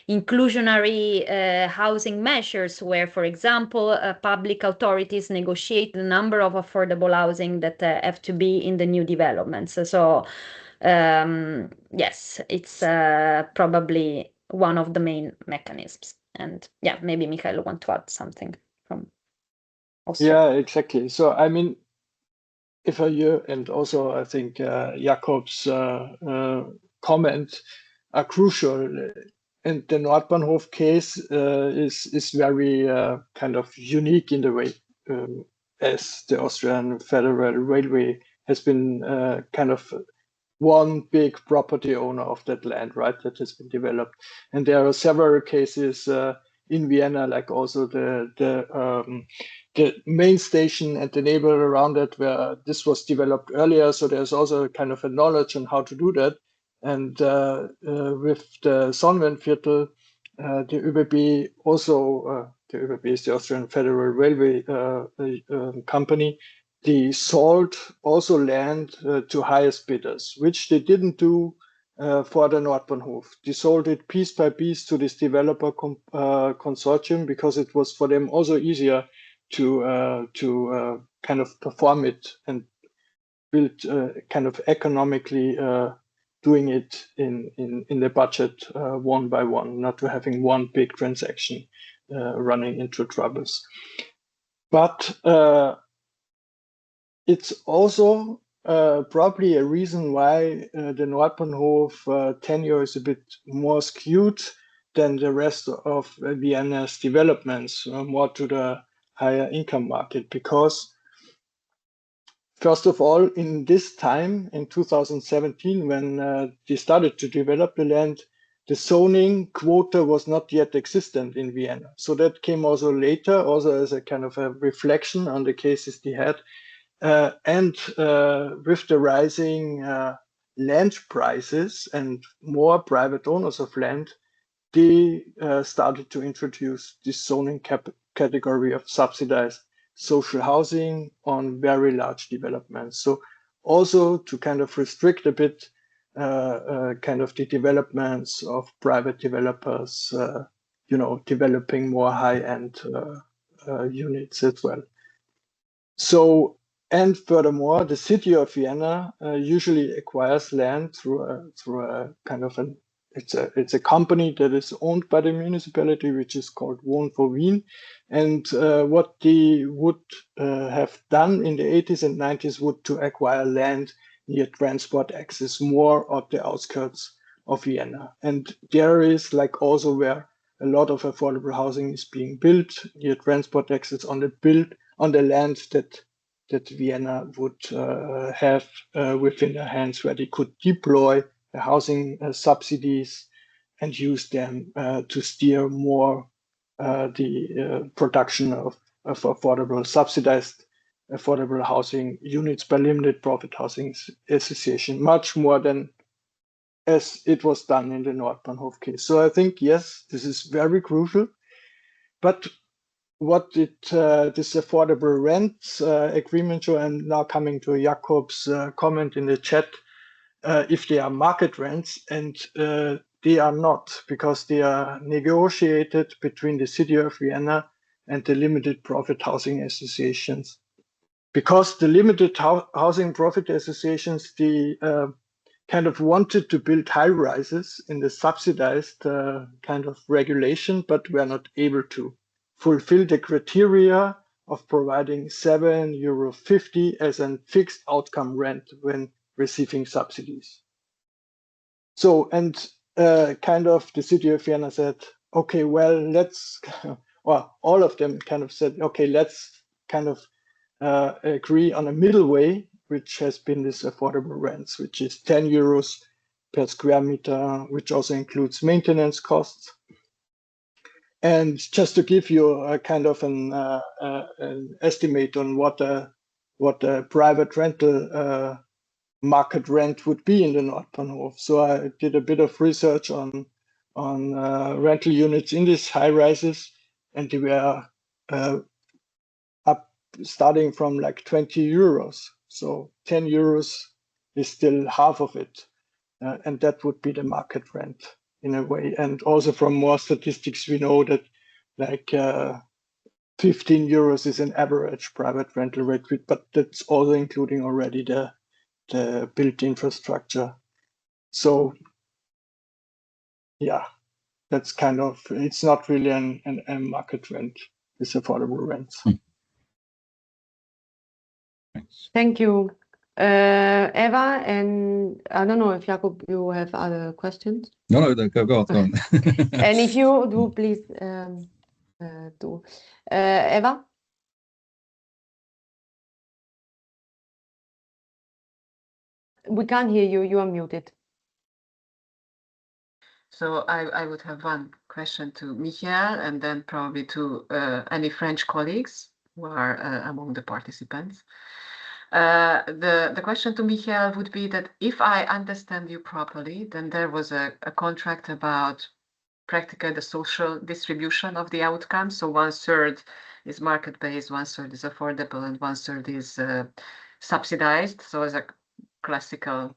Speaker 2: inclusionary housing measures where, for example, public authorities negotiate the number of affordable housing that have to be in the new developments. So yes, it's probably one of the main mechanisms. And yeah, maybe Michael want to add something from also.
Speaker 3: Yeah, exactly. So I mean, if I hear, and also I think Jakob's comment are crucial. And the Nordbahnhof case is very kind of unique in the way as the Austrian Federal Railway has been kind of one big property owner of that land, right, that has been developed. And there are several cases in Vienna, like also the main station and the neighborhood around it, where this was developed earlier. So there's also kind of a knowledge on how to do that. And with the Sonnenviertel, the ÖBB also, the ÖBB is the Austrian Federal Railway company, they sold also land to highest bidders, which they didn't do for the Nordbahnhof. They sold it piece by piece to this developer consortium because it was for them also easier to kind of perform it and build kind of economically doing it in the budget one by one, not to having one big transaction running into troubles. But it's also probably a reason why the Nordbahnhof tenure is a bit more skewed than the rest of Vienna's developments, more to the higher income market, because first of all, in this time, in 2017, when they started to develop the land, the zoning quota was not yet existent in Vienna. So that came also later, also as a kind of a reflection on the cases they had. And with the rising land prices and more private owners of land, they started to introduce this zoning category of subsidized social housing on very large developments. So also to kind of restrict a bit kind of the developments of private developers, developing more high-end units as well. So, and furthermore, the city of Vienna usually acquires land through a kind of it's a company that is owned by the municipality, which is called Wohnen for Wien. And what they would have done in the 80s and 90s would to acquire land near transport access, more at the outskirts of Vienna. And there is like also where a lot of affordable housing is being built near transport access on the land that Vienna would have within their hands, where they could deploy the housing subsidies and use them to steer more the production of affordable, subsidized affordable housing units by limited profit housing association, much more than as it was done in the Nordbahnhof case. So I think, yes, this is very crucial. But what this affordable rents agreement show, and now coming to Jakob's comment in the chat, if they are market rents, and they are not, because they are negotiated between the city of Vienna and the limited profit housing associations. Because the limited housing profit associations, kind of wanted to build high rises in the subsidized kind of regulation, but were not able to fulfill the criteria of providing €7.50 as a fixed outcome rent when receiving subsidies. So, and kind of the city of Vienna said, okay, well, well, all of them kind of said, okay, let's kind of agree on a middle way, which has been this affordable rents, which is €10 per square meter, which also includes maintenance costs. And just to give you a kind of an estimate on what a private rental market rent would be in the Nordbahnhof. So I did a bit of research on rental units in these high rises, and they were up starting from like €20. So €10 is still half of it. And that would be the market rent in a way. And also from more statistics, we know that like €15 is an average private rental rate, but that's also including already the built infrastructure. So yeah, that's kind of, it's not really a market rent, it's affordable rents.
Speaker 1: Thank you, Eva, and I don't know if Jakob, you have other questions?
Speaker 4: No, go on.
Speaker 1: And if you do, please do. Eva? We can't hear you, you are muted.
Speaker 5: So I would have one question to Michael, and then probably to any French colleagues who are among the participants. The question to Michael would be that if I understand you properly, then there was a contract about practically the social distribution of the outcome. So 1/3 is market-based, 1/3 is affordable, and 1/3 is subsidized. So as a classical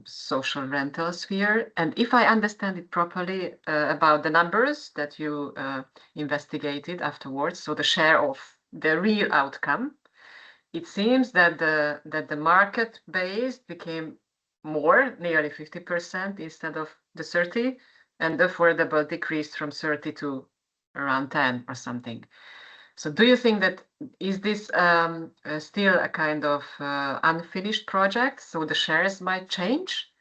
Speaker 5: social rental sphere. And if I understand it properly about the numbers that you investigated afterwards, so the share of the real outcome, it seems that the market-based became more, nearly 50% instead of the 30, and the affordable decreased from 30 to around 10 or something. So do you think that is this still a kind of unfinished project, so the shares might change,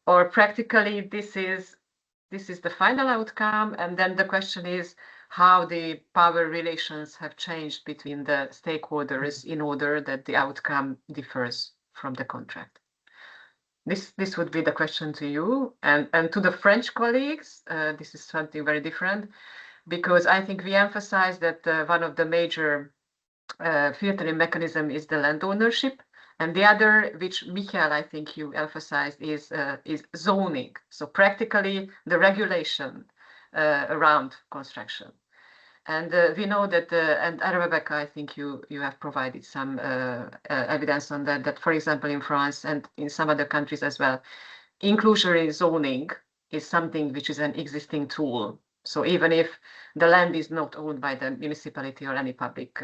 Speaker 5: or practically this is the final outcome, and then the question is how the power relations have changed between the stakeholders in order that the outcome differs from the contract? This would be the question to you, and to the French colleagues. This is something very different, because I think we emphasize that one of the major filtering mechanism is the land ownership, and the other, which Michael, I think you emphasized, is zoning. So practically the regulation around construction. And we know that, and Rebecca, I think you have provided some evidence on that, for example, in France and in some other countries as well, inclusionary zoning is something which is an existing tool. So even if the land is not owned by the municipality or any public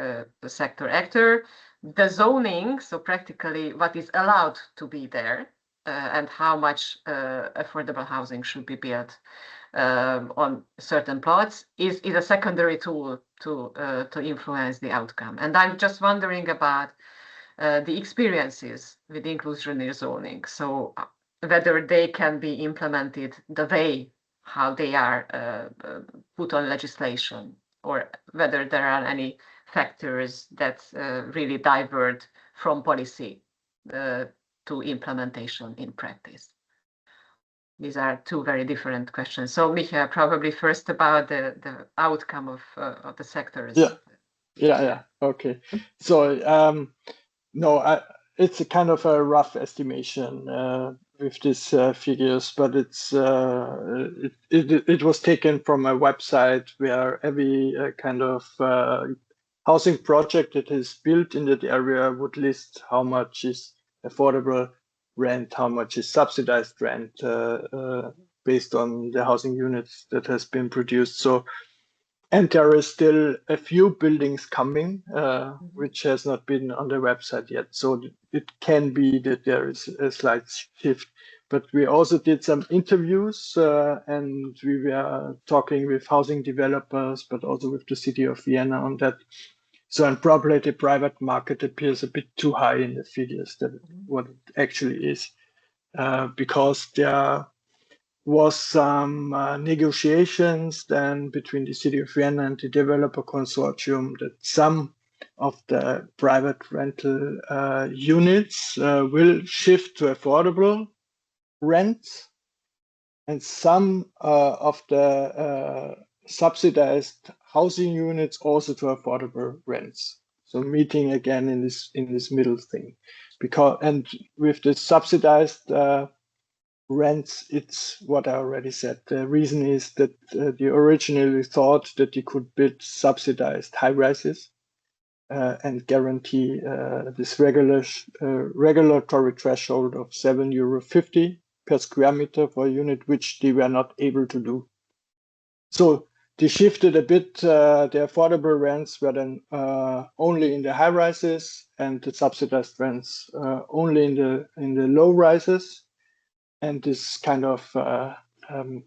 Speaker 5: sector actor, the zoning, so practically what is allowed to be there and how much affordable housing should be built on certain plots is a secondary tool to influence the outcome. And I'm just wondering about the experiences with inclusionary zoning. So whether they can be implemented the way how they are put on legislation, or whether there are any factors that really divert from policy to implementation in practice. These are two very different questions. So Michael, probably first about the outcome of the sectors.
Speaker 3: Yeah. Okay. So no, it's a kind of a rough estimation with these figures, but it was taken from a website where every kind of housing project that is built in that area would list how much is affordable rent, how much is subsidized rent based on the housing units that has been produced. So, and there is still a few buildings coming, which has not been on the website yet. So it can be that there is a slight shift. But we also did some interviews and we were talking with housing developers, but also with the city of Vienna on that. So, and probably the private market appears a bit too high in the figures than what it actually is, because there was some negotiations then between the city of Vienna and the developer consortium that some of the private rental units will shift to affordable rents, and some of the subsidized housing units also to affordable rents. So meeting again in this middle thing, because and with the subsidized rents, it's what I already said. The reason is that they originally thought that you could build subsidized high rises and guarantee this regulatory threshold of €7.50 per square meter for a unit, which they were not able to do. So they shifted a bit. The affordable rents were then only in the high rises, and the subsidized rents only in the low rises. And this kind of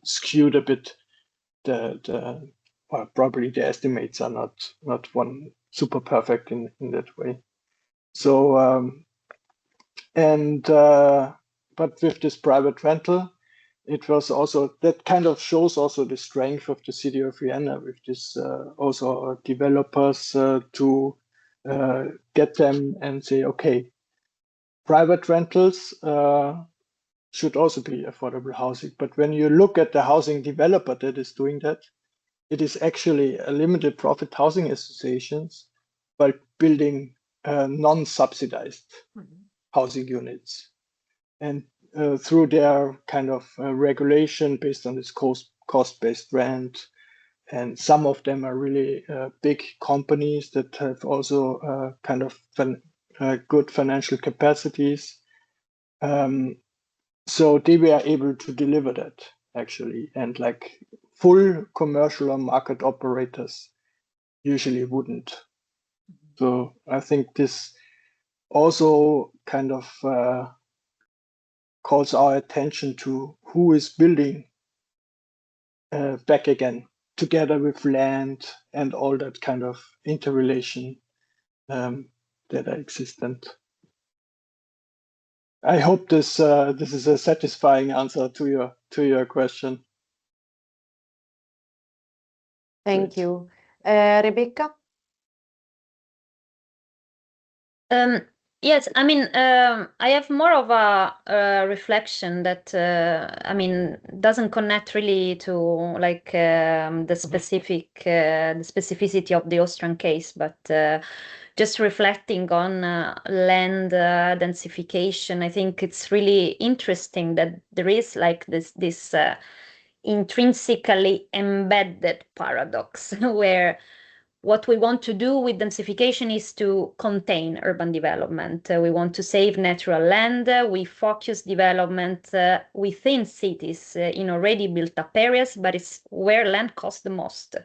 Speaker 3: skewed a bit well, probably the estimates are not one super perfect in that way. So but with this private rental, it was also that kind of shows also the strength of the city of Vienna with this also developers to get them and say, okay, private rentals should also be affordable housing. But when you look at the housing developer that is doing that, it is actually a limited profit housing associations, but building non-subsidized housing units. And through their kind of regulation based on this cost-based rent, and some of them are really big companies that have also kind of good financial capacities. So they were able to deliver that actually, and like full commercial or market operators usually wouldn't. So I think this also kind of calls our attention to who is building back again, together with land and all that kind of interrelation that are existent. I hope this is a satisfying answer to your question.
Speaker 1: Thank you. Rebecca?
Speaker 2: Yes, I mean, I have more of a reflection that, I mean, doesn't connect really to like the specificity of the Austrian case, but just reflecting on land densification. I think it's really interesting that there is like this intrinsically embedded paradox where what we want to do with densification is to contain urban development. We want to save natural land. We focus development within cities in already built up areas, but it's where land costs the most.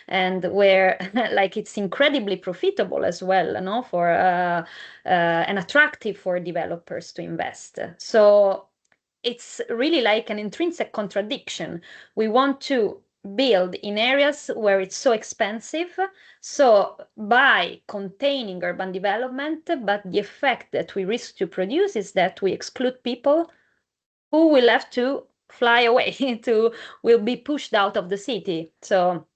Speaker 2: And where like it's incredibly profitable as well, no, for and attractive for developers to invest. So it's really like an intrinsic contradiction. We want to build in areas where it's so expensive. So by containing urban development, but the effect that we risk to produce is that we exclude people who will have to fly away will be pushed out of the city. So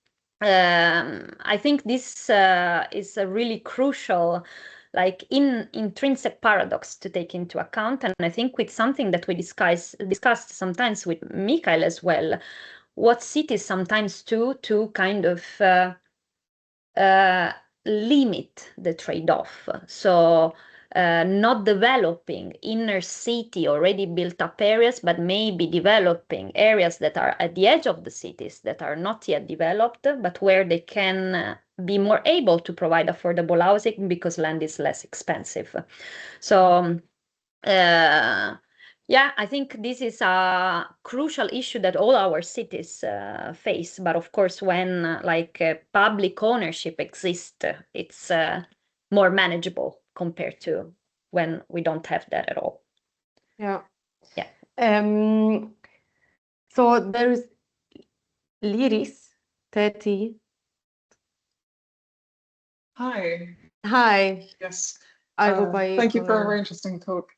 Speaker 2: I think this is a really crucial, like intrinsic paradox to take into account. And I think with something that we discussed sometimes with Michael as well, what cities sometimes do to kind of limit the trade-off. So not developing inner city already built up areas, but maybe developing areas that are at the edge of the cities that are not yet developed, but where they can be more able to provide affordable housing because land is less expensive. So yeah, I think this is a crucial issue that all our cities face. But of course, when public ownership exists, it's more manageable compared to when we don't have that at all.
Speaker 1: Yeah.
Speaker 2: Yeah.
Speaker 1: So there is Liris 30.
Speaker 6: Hi.
Speaker 1: Hi.
Speaker 6: Yes.
Speaker 1: I hope I
Speaker 6: thank you for a very interesting talk.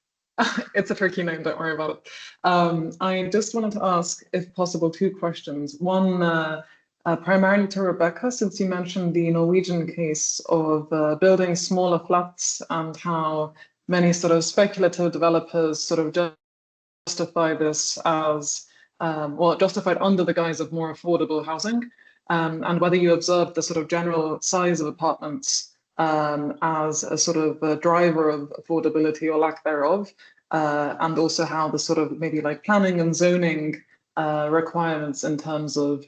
Speaker 6: It's a tricky name, don't worry about it. I just wanted to ask, if possible, two questions. One, primarily to Rebecca, since you mentioned the Norwegian case of building smaller flats and how many sort of speculative developers sort of justify this as, well, justified under the guise of more affordable housing, and whether you observed the sort of general size of apartments as a sort of a driver of affordability or lack thereof, and also how the sort of maybe like planning and zoning requirements in terms of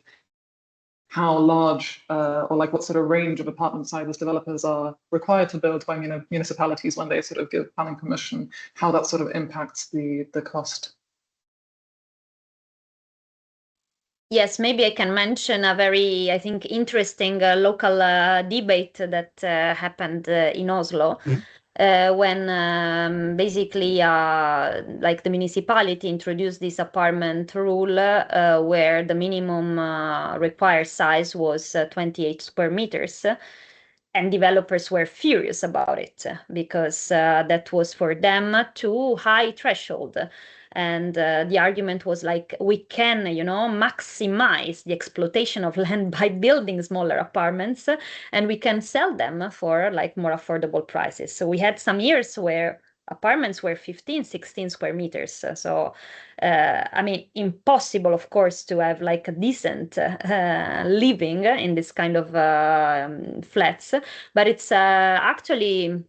Speaker 6: how large or like what sort of range of apartment sizes developers are required to build by municipalities when they sort of give planning permission, how that sort of impacts the cost.
Speaker 2: Yes, maybe I can mention a very, I think, interesting local debate that happened in Oslo. When basically like the municipality introduced this apartment rule where the minimum required size was 28 square meters. And developers were furious about it because that was for them too high threshold. And the argument was like, we can, maximize the exploitation of land by building smaller apartments, and we can sell them for like more affordable prices. So we had some years where apartments were 15, 16 square meters. So, I mean, impossible, of course, to have like a decent living in this kind of flats. But it's actually,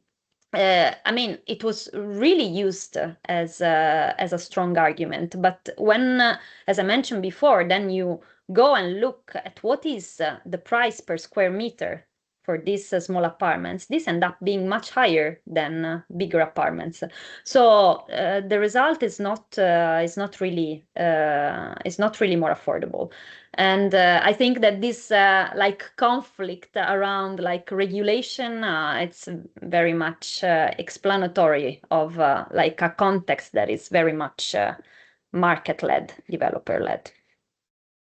Speaker 2: I mean, it was really used as a strong argument. But when, as I mentioned before, then you go and look at what is the price per square meter for these small apartments, these end up being much higher than bigger apartments. So the result is not really more affordable. And I think that this like conflict around like regulation, it's very much explanatory of like a context that is very much market-led, developer-led.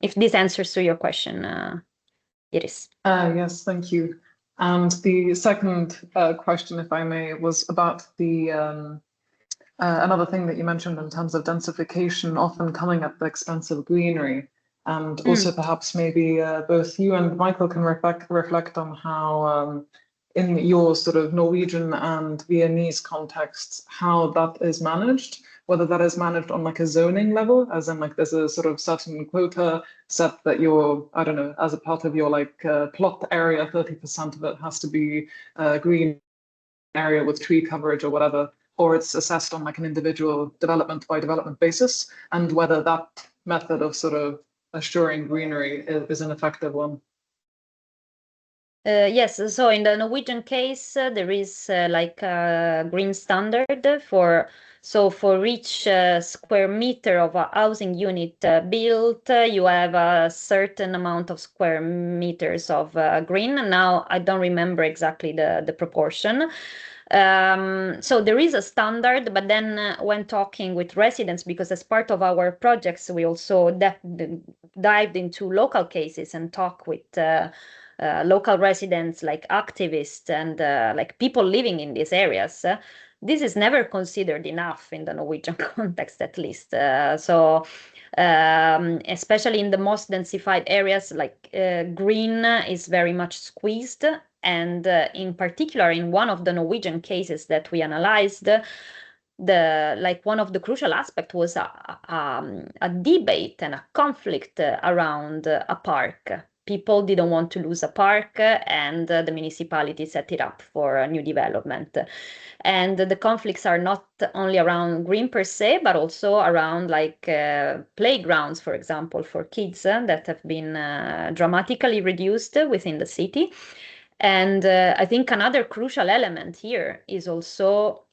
Speaker 2: If this answers to your question, Iris.
Speaker 6: Yes, thank you. And the second question, if I may, was about the another thing that you mentioned in terms of densification often coming at the expense of greenery. And also perhaps maybe both you and Michael can reflect on how in your sort of Norwegian and Viennese contexts, how that is managed, whether that is managed on like a zoning level, as in like there's a sort of certain quota set that you're, I don't know, as a part of your like plot area, 30% of it has to be green area with tree coverage or whatever, or it's assessed on like an individual development by development basis, and whether that method of sort of assuring greenery is an effective one.
Speaker 2: Yes, so in the Norwegian case, there is like a green standard for each square meter of a housing unit built, you have a certain amount of square meters of green. Now, I don't remember exactly the proportion, So there is a standard, but then when talking with residents, because as part of our projects, we also dived into local cases and talk with local residents, like activists and like people living in these areas. This is never considered enough in the Norwegian context, at least. Especially in the most densified areas, like green is very much squeezed. And in particular, in one of the Norwegian cases that we analyzed, one of the crucial aspects was a debate and a conflict around a park. People didn't want to lose a park, and the municipality set it up for a new development. And the conflicts are not only around green per se, but also around playgrounds, for example, for kids that have been dramatically reduced within the city. And I think another crucial element here is also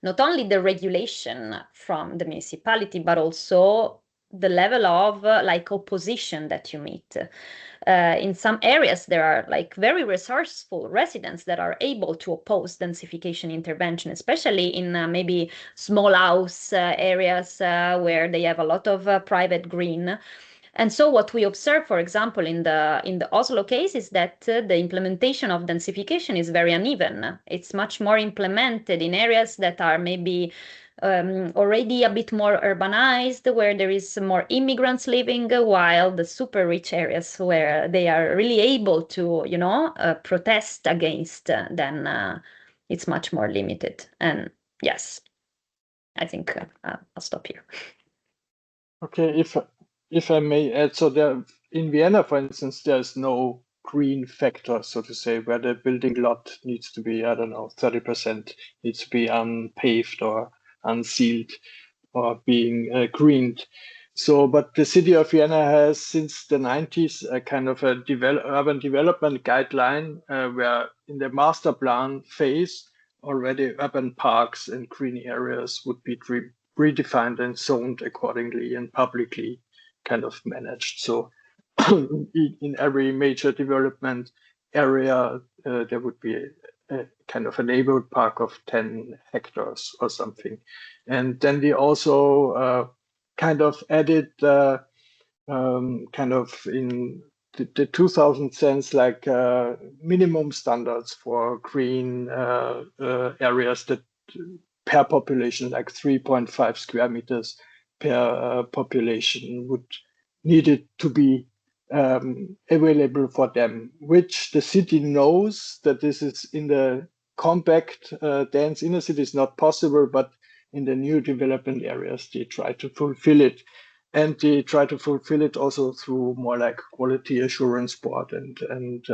Speaker 2: not only the regulation from the municipality, but also the level of opposition that you meet. In some areas, there are very resourceful residents that are able to oppose densification intervention, especially in maybe small house areas where they have a lot of private green. And so what we observe, for example, in the Oslo case is that the implementation of densification is very uneven. It's much more implemented in areas that are maybe already a bit more urbanized, where there is more immigrants living, while the super rich areas where they are really able to, protest against, then it's much more limited. And yes, I think I'll stop here.
Speaker 3: Okay, if I may add, so there in Vienna, for instance, there's no green factor, so to say, where the building lot needs to be, I don't know, 30% needs to be unpaved or unsealed or being greened. So, but the city of Vienna has since the 90s a kind of a urban development guideline where in the master plan phase, already urban parks and green areas would be redefined and zoned accordingly and publicly kind of managed. So in every major development area, there would be a kind of a neighborhood park of 10 hectares or something. And then we also kind of added kind of in the 2000 sense, minimum standards for green areas that per population, like 3.5 square meters per population would need it to be available for them, which the city knows that this is in the compact, dense inner city is not possible, but in the new development areas, they try to fulfill it. And they try to fulfill it also through more like quality assurance board and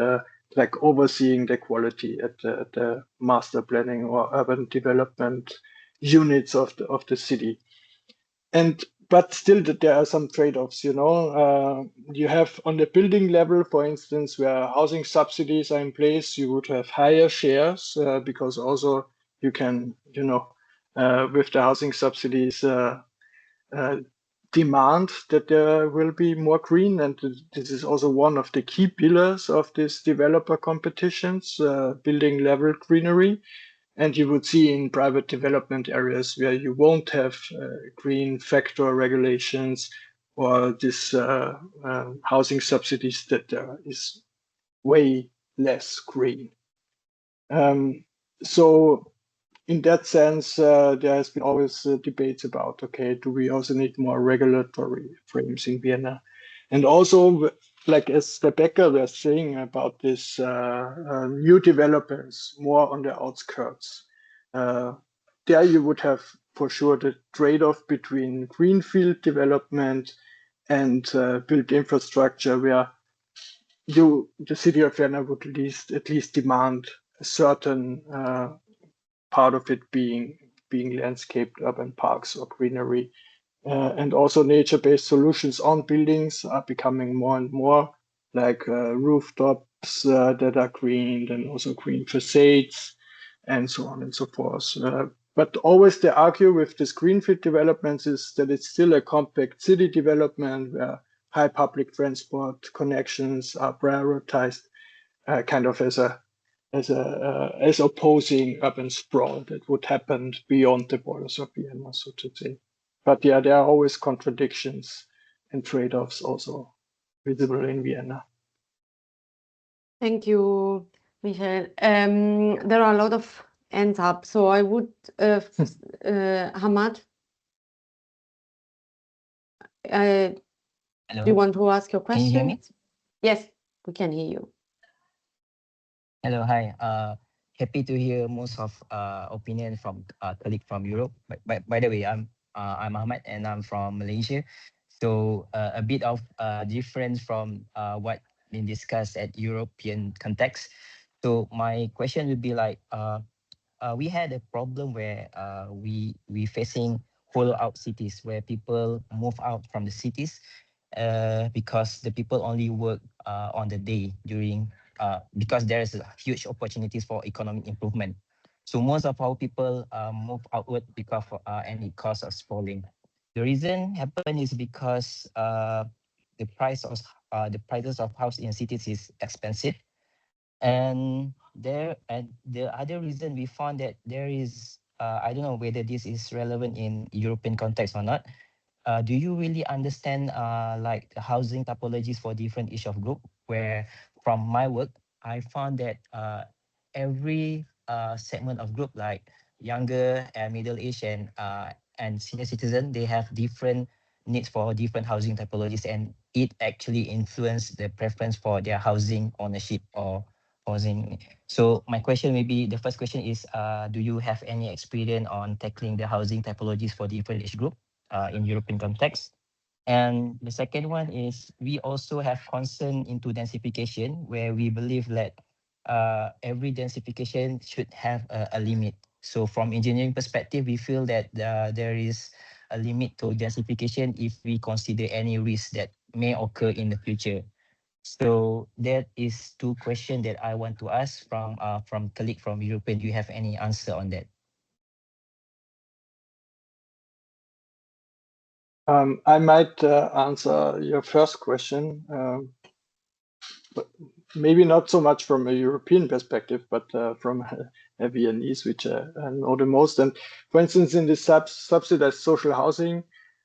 Speaker 3: like overseeing the quality at the master planning or urban development units of the city. But still there are some trade-offs, you have on the building level, for instance, where housing subsidies are in place, you would have higher shares because also you can, with the housing subsidies, demand that there will be more green. And this is also one of the key pillars of this developer competitions, building level greenery. And you would see in private development areas where you won't have green factor regulations or this housing subsidies, that there is way less green. So in that sense, there has been always debates about, okay, do we also need more regulatory frames in Vienna? And also, like as Rebecca was saying about this new developers more on the outskirts, there you would have for sure the trade-off between greenfield development and built infrastructure, where the city of Vienna would at least demand a certain part of it being landscaped urban parks or greenery. And also nature-based solutions on buildings are becoming more and more, like rooftops that are greened, and also green facades and so on and so forth. But always they argue with this greenfield developments is that it's still a compact city development where high public transport connections are prioritized kind of as as opposing urban sprawl that would happen beyond the borders of Vienna, so to say. But yeah, there are always contradictions and trade-offs also visible in Vienna.
Speaker 1: Thank you, Michael. There are a lot of hands up, so I would, Hamad, do you want to ask your question?
Speaker 7: Can you hear me?
Speaker 1: Yes, we can hear you.
Speaker 7: Hello, hi. Happy to hear most of opinion from colleague from Europe. By the way, I'm Ahmad and I'm from Malaysia. So a bit of difference from what been discussed at European context. So my question would be like, we had a problem where we facing hollow out cities where people move out from the cities because the people only work on the day during because there is huge opportunities for economic improvement. So most of our people move outward because of any cause of sprawling. The reason happen is because the prices of house in cities is expensive, and the other reason we found that there is I don't know whether this is relevant in European context or not. Do you really understand like the housing topologies for different age of group? Where from my work, I found that every segment of group like younger and middle age and senior citizen, they have different needs for different housing typologies, and it actually influence the preference for their housing ownership or housing. So my question maybe the first question is, do you have any experience on tackling the housing typologies for different age group in European context? And the second one is we also have concern into densification, where we believe that every densification should have a limit. So from engineering perspective, we feel that there is a limit to densification if we consider any risk that may occur in the future. So that is two questions that I want to ask from colleague from European. Do you have any answer on that?
Speaker 3: I might answer your first question, but maybe not so much from a European perspective, but from a Viennese, which I know the most. And for instance, in the subsidized social housing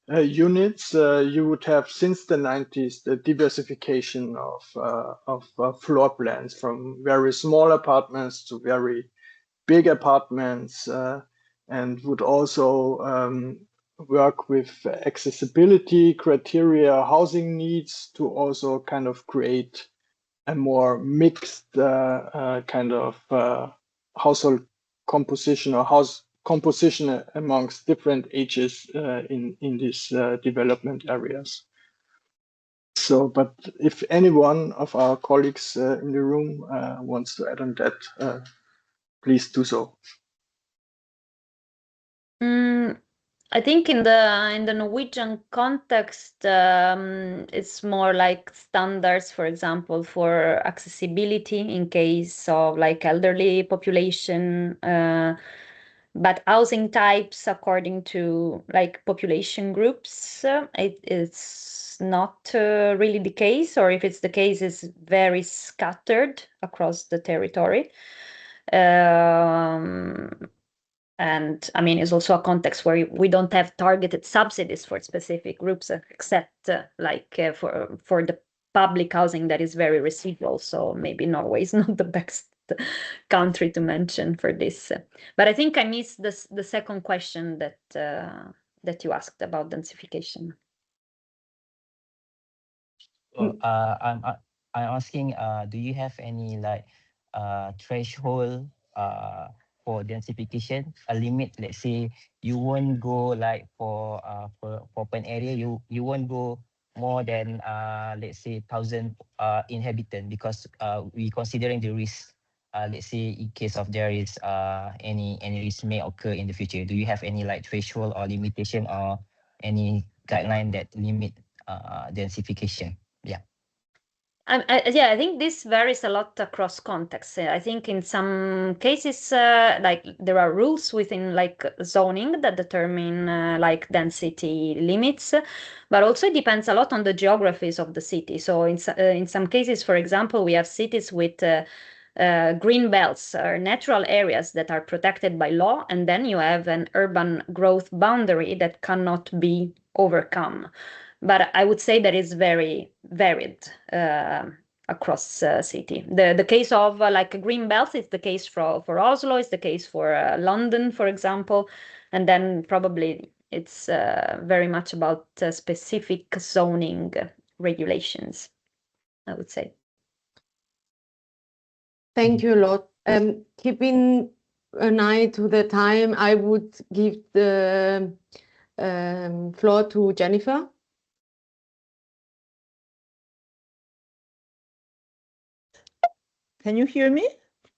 Speaker 3: units, you would have since the 90s the diversification of floor plans from very small apartments to very big apartments, and would also work with accessibility criteria, housing needs, to also kind of create a more mixed kind of household composition or house composition amongst different ages in these development areas. So, but if any one of our colleagues in the room wants to add on that, please do so.
Speaker 2: I think in the Norwegian context, it's more like standards, for example, for accessibility in case of like elderly population, but housing types according to like population groups, it's not really the case, or if it's the case, it's very scattered across the territory. And I mean, it's also a context where we don't have targeted subsidies for specific groups, except for the public housing that is very residual. So maybe Norway is not the best country to mention for this. But I think I missed the second question that you asked about densification.
Speaker 7: I'm asking, do you have any like threshold for densification, a limit? Let's say you won't go like for open area, you won't go more than let's say 1,000 inhabitants, because we considering the risk. Let's say in case of there is any risk may occur in the future. Do you have any like threshold or limitation or any guideline that limit densification? Yeah.
Speaker 2: Yeah, I think this varies a lot across contexts. I think in some cases, like there are rules within like zoning that determine like density limits, but also it depends a lot on the geographies of the city. So in some cases, for example, we have cities with green belts are natural areas that are protected by law, and then you have an urban growth boundary that cannot be overcome. But I would say that it's very varied across city. The case of like green belts is the case for Oslo, it's the case for London, for example, and then probably it's very much about specific zoning regulations, I would say.
Speaker 1: Thank you a lot. Keeping an eye to the time, I would give the floor to Jennifer.
Speaker 8: Can you hear me?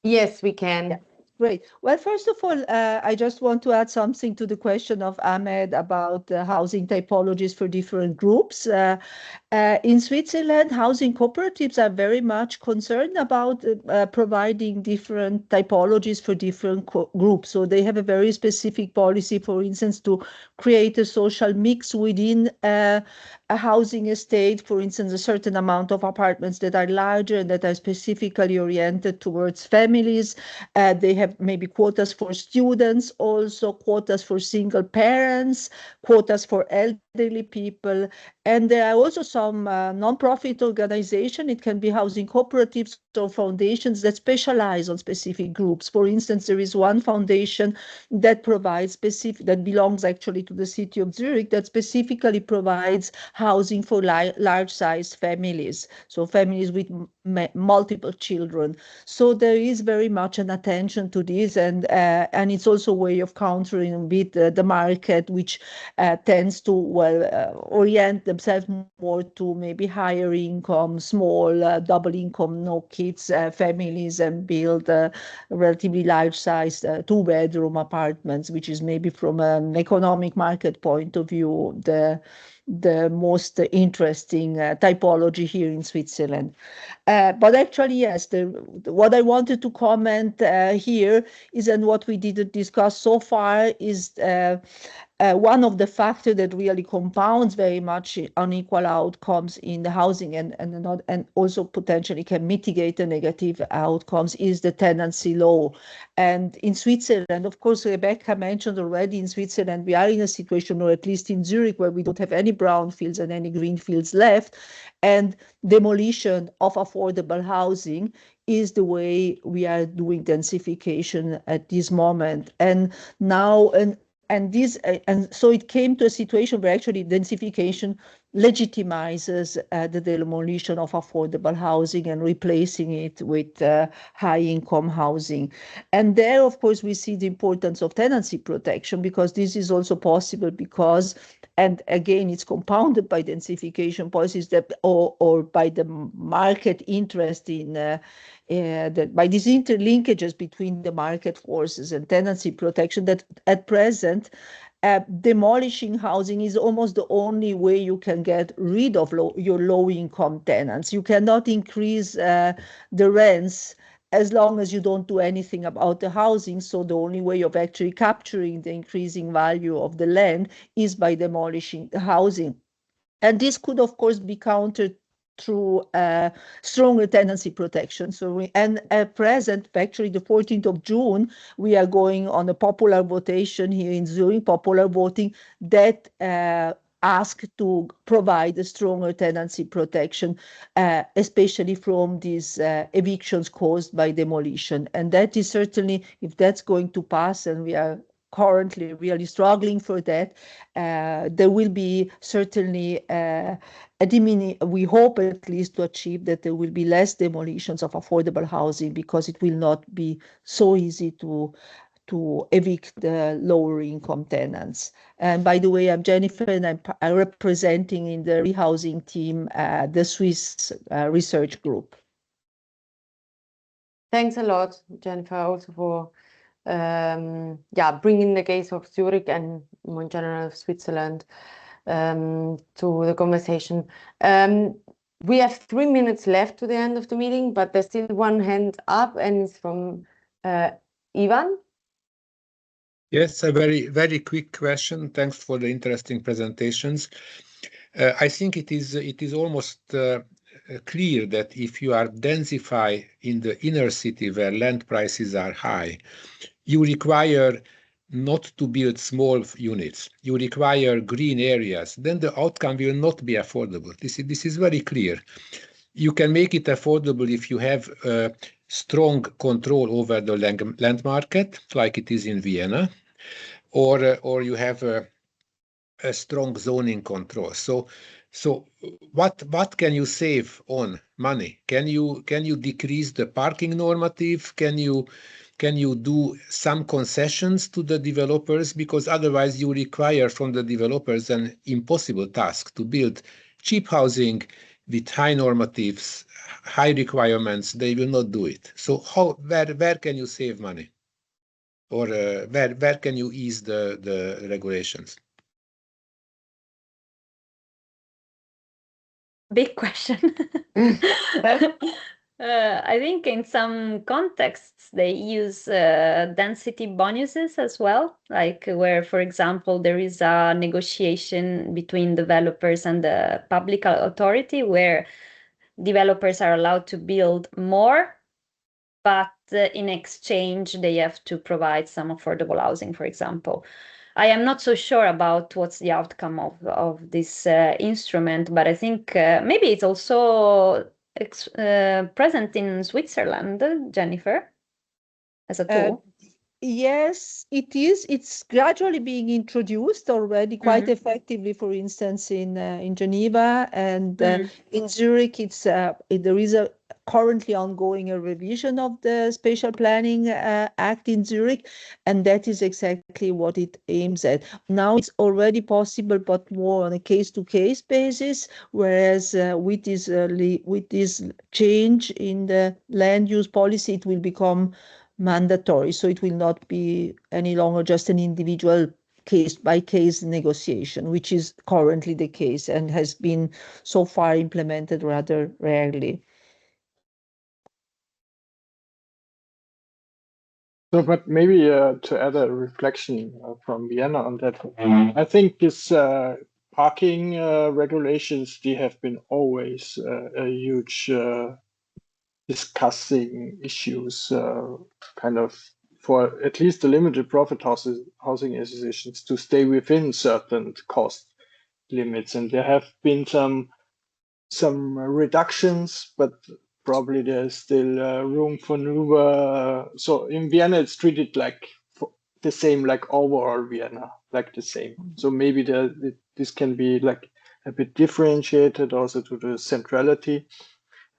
Speaker 1: Yes, we can.
Speaker 8: Yeah. Great. Well, first of all, I just want to add something to the question of Ahmed about housing typologies for different groups. In Switzerland, housing cooperatives are very much concerned about providing different typologies for different groups. So they have a very specific policy, for instance, to create a social mix within a housing estate, for instance, a certain amount of apartments that are larger and that are specifically oriented towards families. They have maybe quotas for students, also quotas for single parents, quotas for elderly people. And there are also some non-profit organizations. It can be housing cooperatives or foundations that specialize on specific groups. For instance, there is one foundation that provides specific, that belongs actually to the city of Zurich, that specifically provides housing for large-sized families, so families with multiple children. So there is very much an attention to this, and it's also a way of countering a bit the market, which tends to orient themselves more to maybe higher income, small double income, no kids families, and build relatively large sized 2-bedroom apartments, which is maybe from an economic market point of view the most interesting typology here in Switzerland. But actually, yes, what I wanted to comment here is, and what we didn't discuss so far, is one of the factors that really compounds very much unequal outcomes in the housing and also potentially can mitigate the negative outcomes is the tenancy law. And in Switzerland, of course, Rebecca mentioned already, in Switzerland, we are in a situation, or at least in Zurich, where we don't have any brownfields and any greenfields left. And demolition of affordable housing is the way we are doing densification at this moment. And now, and so it came to a situation where actually densification legitimizes the demolition of affordable housing and replacing it with high-income housing. And there, of course, we see the importance of tenancy protection, because this is also possible because, and again, it's compounded by densification policies that, or by the market interest in by these interlinkages between the market forces and tenancy protection, that at present, demolishing housing is almost the only way you can get rid of your low-income tenants. You cannot increase the rents as long as you don't do anything about the housing. So the only way of actually capturing the increasing value of the land is by demolishing the housing. And this could, of course, be countered through stronger tenancy protection. So at present, actually the 14th of June, we are going on a popular votation here in Zurich, popular voting, that ask to provide a stronger tenancy protection, especially from these evictions caused by demolition. And that is certainly, if that's going to pass, and we are currently really struggling for that, there will be certainly we hope at least to achieve that there will be less demolitions of affordable housing, because it will not be so easy to evict the lower income tenants. And by the way, I'm Jennifer, and I'm representing in the rehousing team the Swiss research group.
Speaker 1: Thanks a lot, Jennifer, also for bringing the case of Zurich and in general Switzerland to the conversation. We have 3 minutes left to the end of the meeting, but there's still one hand up, and it's from Ivan.
Speaker 9: Yes, a very, very quick question. Thanks for the interesting presentations. I think it is almost clear that if you are densify in the inner city where land prices are high, you require not to build small units. You require green areas. Then the outcome will not be affordable. This is very clear. You can make it affordable if you have strong control over the land market, like it is in Vienna, or you have a strong zoning control. So what can you save on money? Can you decrease the parking normative? Can you do some concessions to the developers? Because otherwise you require from the developers an impossible task to build cheap housing with high normatives, high requirements. They will not do it. So where can you save money? Or where can you ease the regulations?
Speaker 2: Big question. I think in some contexts they use density bonuses as well, like where, for example, there is a negotiation between developers and the public authority where developers are allowed to build more, but in exchange they have to provide some affordable housing, for example. I am not so sure about what's the outcome of this instrument, but I think maybe it's also present in Switzerland, Jennifer, as a tool.
Speaker 8: Yes, it is. It's gradually being introduced already quite effectively, for instance, in Geneva and in Zurich. There is a currently ongoing a revision of the Spatial Planning Act in Zurich, and that is exactly what it aims at. Now it's already possible, but more on a case-to-case basis, whereas with this change in the land use policy, it will become mandatory. So it will not be any longer just an individual case-by-case negotiation, which is currently the case and has been so far implemented rather rarely.
Speaker 3: So, but maybe to add a reflection from Vienna on that, I think this parking regulations, they have been always a huge discussing issues, kind of for at least the limited profit housing associations to stay within certain cost limits, and there have been some reductions, but probably there's still room for maneuver. So in Vienna, it's treated like the same, like overall Vienna, like the same. So maybe this can be like a bit differentiated also to the centrality.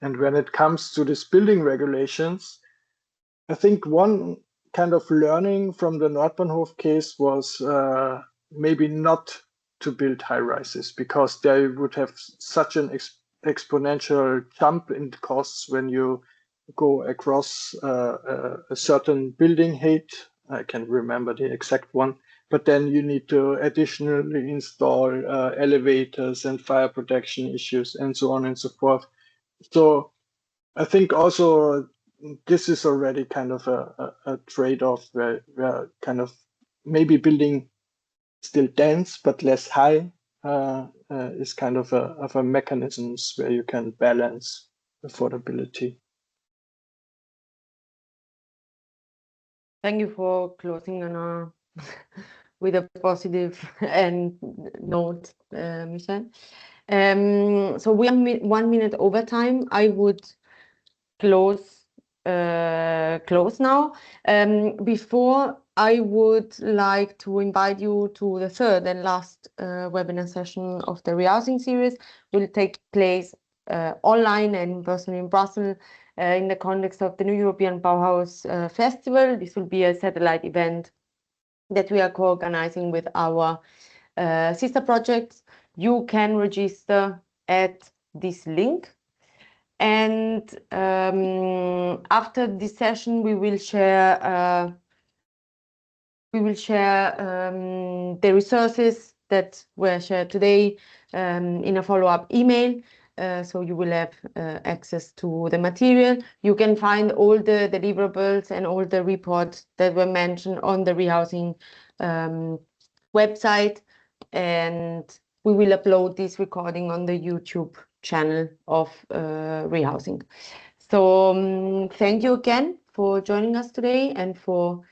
Speaker 3: And when it comes to this building regulations, I think one kind of learning from the Nordbahnhof case was maybe not to build high rises, because they would have such an exponential jump in costs when you go across a certain building height. I can't remember the exact one, but then you need to additionally install elevators and fire protection issues and so on and so forth. So I think also this is already kind of a trade-off where kind of maybe building still dense but less high is kind of a mechanisms where you can balance affordability.
Speaker 1: Thank you for closing on with a positive note, Michelle. So we are 1 minute over time. I would close now. Before, I would like to invite you to the third and last webinar session of the rehousing series. Will take place online and in person in Brussels in the context of the New European Bauhaus Festival. This will be a satellite event that we are co-organizing with our sister projects. You can register at this link. And after this session, we will share the resources that were shared today in a follow-up email. So you will have access to the material. You can find all the deliverables and all the reports that were mentioned on the rehousing website. And we will upload this recording on the YouTube channel of rehousing. So thank you again for joining us today, and for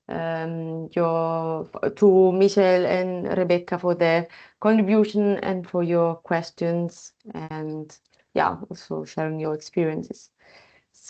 Speaker 1: to Michelle and Rebecca for their contribution and for your questions, and yeah, also sharing your experiences.